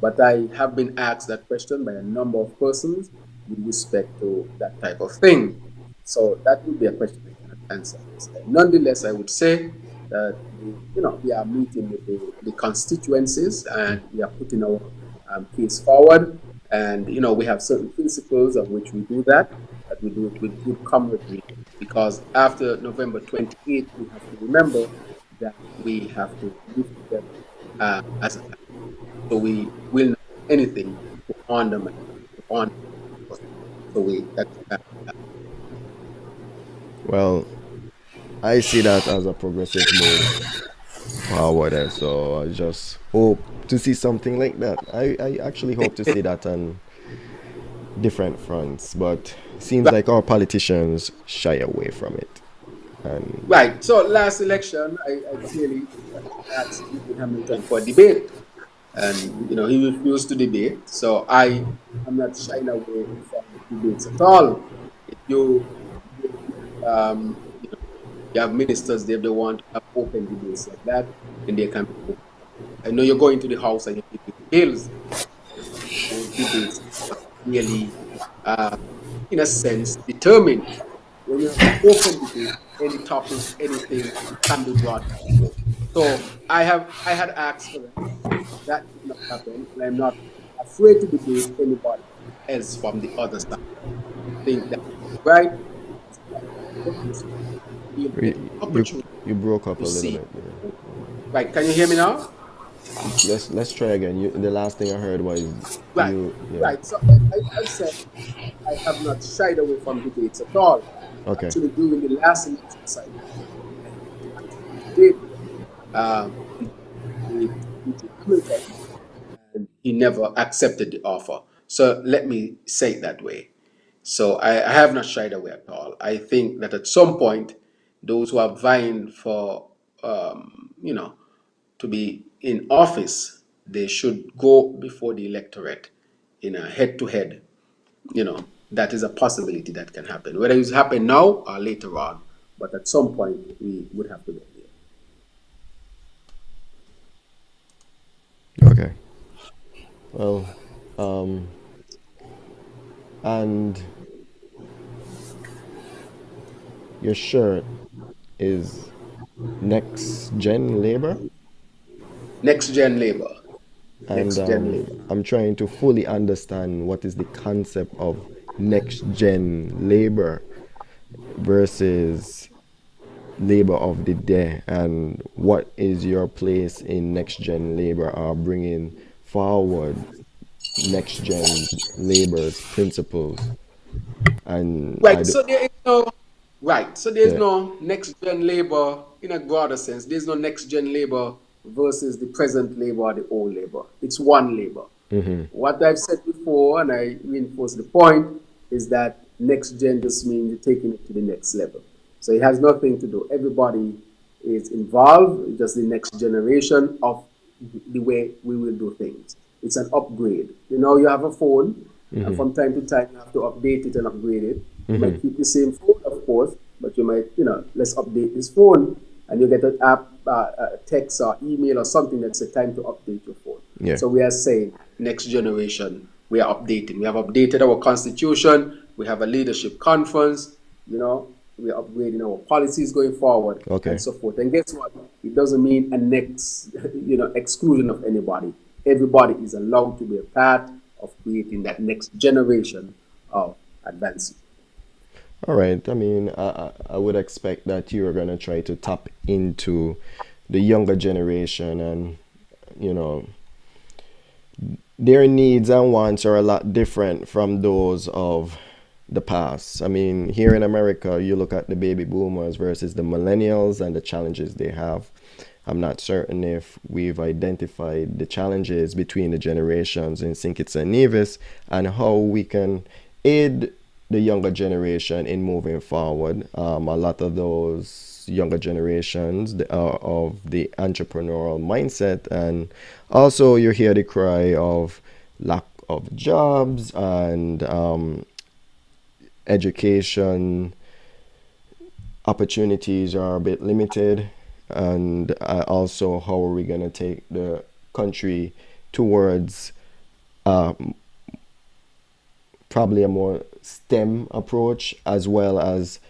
But I have been asked that question by a number of persons, with respect to that type of thing. So that would be a question I cannot answer at this time. Nonetheless, I would say that we are meeting with the constituencies and we are putting our case forward. And we have certain principles on which we do that, that we do it with good camaraderie. Because after November 28th, we have to remember that we have to live together as a country. So we will not do anything to undermine, to undermine us. So Well, I see that as a progressive move forward, so I just hope to see something like that. I actually hope to see that on different fronts, but seems right. like our politicians shy away from it. And Right. So last election, I clearly asked Stephen Hamilton for a debate, and he refused to debate. So I am not shying away from debates at all. If you have ministers there, they want to have open debates like that, then they can be open. I know you're going to the house and you're giving bills. Those debates are really, uh, in a sense, determined. When you have an open debate, any topic, anything can be brought forth. So I had asked for that. That did not happen, and I'm not afraid to debate anybody else from the other side. I think that right. We'll get you the you, opportunity you broke up to a little see. bit there. Right? Can you hear me now? Let's try again. The last thing I heard was Right. yeah. Right. So I said I have not shied away from debates at all. Okay. Actually, during the last election cycle, I had asked for a debate with Eugene Hamilton, and he never accepted the offer. So let me say it that way. So I have not shied away at all. I think that at some point, those who are vying for, to be in office, they should go before the electorate in a head-to-head. That is a possibility that can happen. Whether it's happen now or later on, but at some point we would have to get there. Okay. Well, and your shirt is next gen labor, Next gen labor. and Next gen labor. I'm trying to fully understand what is the concept of next gen labor versus labor of the day, and what is your place in next gen labor or bringing forward next gen labor's principles. And I Right. do, So there is no right. So there's yeah. no next gen labor in a broader sense. There's no next gen labor versus the present labor or the old labor. It's one labor. What I've said before, and I reinforce the point, is that next gen just means you're taking it to the next level. So it has nothing to do. Everybody is involved. It's just the next generation of the way we will do things. It's an upgrade. You have a phone, and from time to time you have to update it and upgrade it. You might keep the same phone, of course, but you might, let's update this phone, and you get an app, a text or email or something that says time to update your phone. Yeah. So we are saying next generation, we are updating. We have updated our constitution. We have a leadership conference. We are upgrading our policies going forward and Okay. so forth. And guess what? It doesn't mean a next, exclusion of anybody. Everybody is allowed to be a part of creating that next generation of advancement. All right. I mean, I would expect that you are going to try to tap into the younger generation, and, you know, their needs and wants are a lot different from those of the past. I mean, here in America, you look at the baby boomers versus the millennials and the challenges they have. I'm not certain if we've identified the challenges between the generations in St. Kitts and Nevis and how we can aid the younger generation in moving forward. A lot of those younger generations are of the entrepreneurial mindset, and also you hear the cry of lack of jobs and education opportunities are a bit limited, and also how are we going to take the country towards probably a more STEM approach, as well as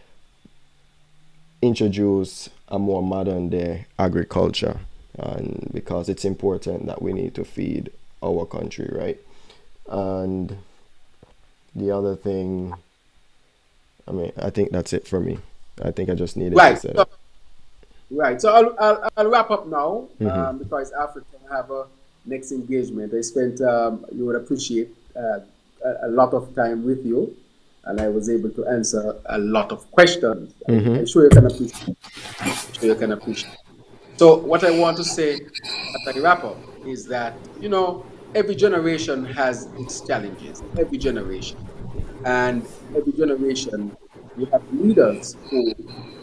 introduce a more modern day agriculture, and because it's important that we need to feed our country, right? And the other thing, I mean, I think that's it for me. I think I just needed to Right. say So, that. right. So I'll wrap up now Hmm. because after I have a next engagement, I spent, you would appreciate, a lot of time with you, and I was able to answer a lot of questions. Hmm. I sure you can appreciate. I'm sure you can appreciate. So what I want to say as I wrap up is that, every generation has its challenges. Every generation. And every generation, you have leaders who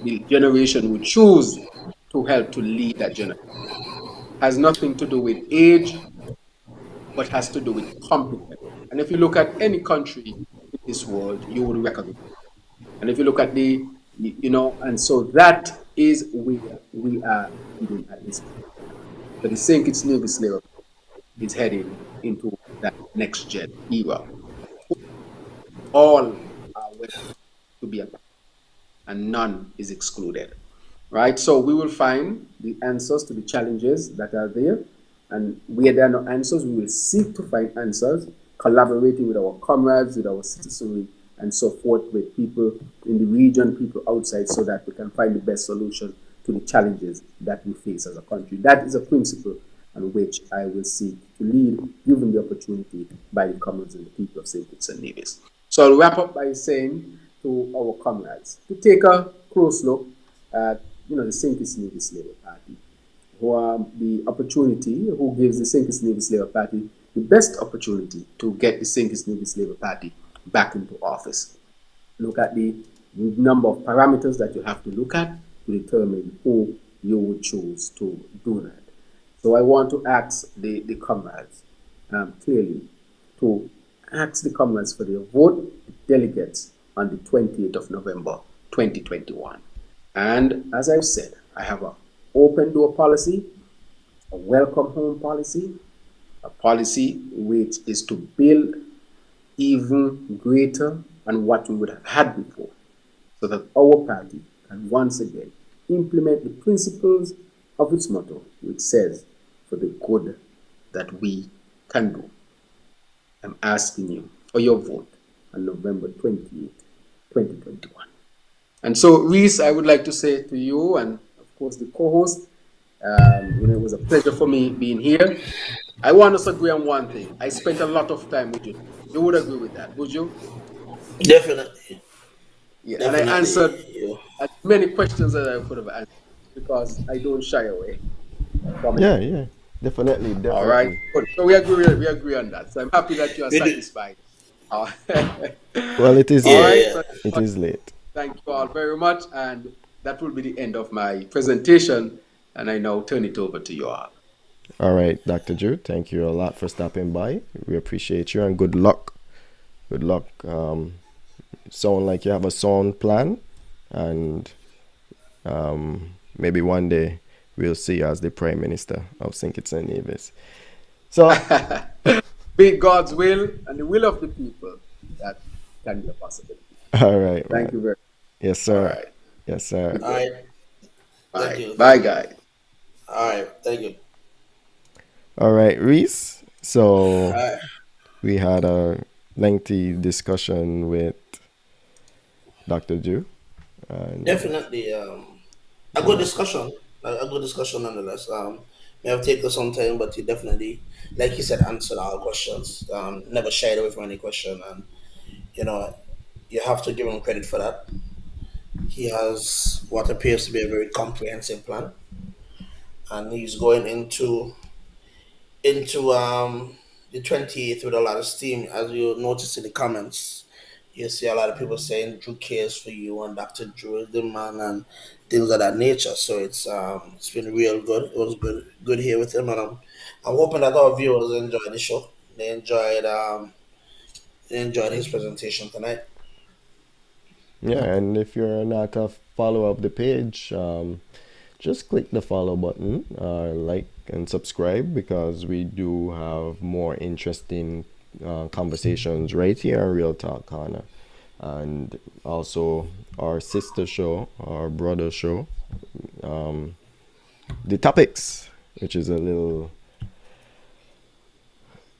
the generation would choose to help to lead that generation. Has nothing to do with age, but has to do with competence. And if you look at any country in this world, you would recognize. And if you look at and so that is where we are heading at this point. So the St. Kitts Navy slaver is heading into that next gen era. All are welcome to be a part, and none is excluded. Right? So we will find the answers to the challenges that are there. And where there are no answers, we will seek to find answers, collaborating with our comrades, with our citizenry, and so forth, with people in the region, people outside, so that we can find the best solution to the challenges that we face as a country. That is a principle on which I will seek to lead, given the opportunity by the comrades and the people of St. Kitts and Nevis. So I'll wrap up by saying to our comrades to take a close look at the St. Kitts Nevis Labour Party, who are the opportunity, who gives the St. Kitts Nevis Labour Party the best opportunity to get the St. Kitts Nevis Labour Party back into office. Look at the number of parameters that you have to look at to determine who you would choose to do that. So I want to ask the comrades clearly to ask the comrades for their vote, delegates, on the 28th of November 2021. And as I've said, I have an open door policy, a welcome home policy, a policy which is to build even greater than what we would have had before, so that our party can once again implement the principles of its motto, which says, for the good that we can do. I'm asking you for your vote on November 28th, 2021. And so, Reese, I would like to say to you and, of course, the co host, it was a pleasure for me being here. I want us to agree on one thing. I spent a lot of time with you. You would agree with that, would you? Definitely, Yeah, and I definitely. answered as many questions as I could have answered because I don't shy away from it. Yeah, yeah, definitely, All right, definitely. good. So we agree on that. So I'm happy that you are We do. satisfied. Uh, Well, it is all late. right. Yeah. So It is late. thank you all very much, and that will be the end of my presentation. And I now turn it over to you all. All right, Dr. Drew, thank you a lot for stopping by. We appreciate you and good luck. Good luck. Sound like you have a sound plan, and maybe one day we'll see you as the Prime Minister of St. Kitts and Nevis. So, Be God's will and the will of the people that can be a possibility. all right, Thank man. you very Yes, much. All sir. right. Yes, sir. Good All day. right. All Thank right. you. Bye, Thank you. guys. All right. Thank you. All right, Reese. All So, right. we had a lengthy discussion with Dr. Drew, and Definitely. A good discussion. A good discussion nonetheless. May have taken some time, but he definitely, like he said, answered our questions. Never shied away from any question, and you know, you have to give him credit for that. He has what appears to be a very comprehensive plan, and he's going into the 28th with a lot of steam. As you notice in the comments, you see a lot of people saying Drew cares for you and Dr. Drew is the man and things of that nature. So it's been real good. It was good here with him, and I'm hoping that our viewers enjoyed the show. They enjoyed his presentation tonight. yeah, and if you're not a follow up the page, just click the follow button, like and subscribe because we do have more interesting conversations right here on Real Talk Corner. And also our sister show, our brother show, The Topics, which is a little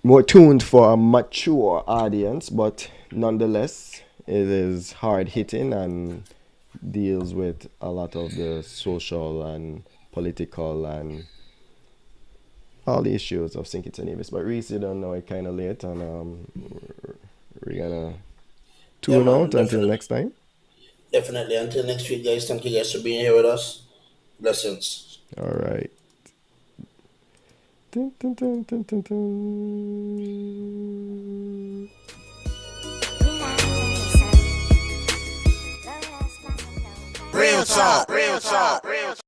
more tuned for a mature audience, but nonetheless, it is hard hitting and deals with a lot of the social and political and all the issues of St. Kitts and Nevis. But Reese, you don't know it kind of late, and we're gonna Yeah, tune man, out until definitely. next time. Definitely. Until next week, guys. Thank you guys for being here with us. Blessings. All right. Dun, dun, dun, dun, dun, dun. Real talk, real talk, real talk.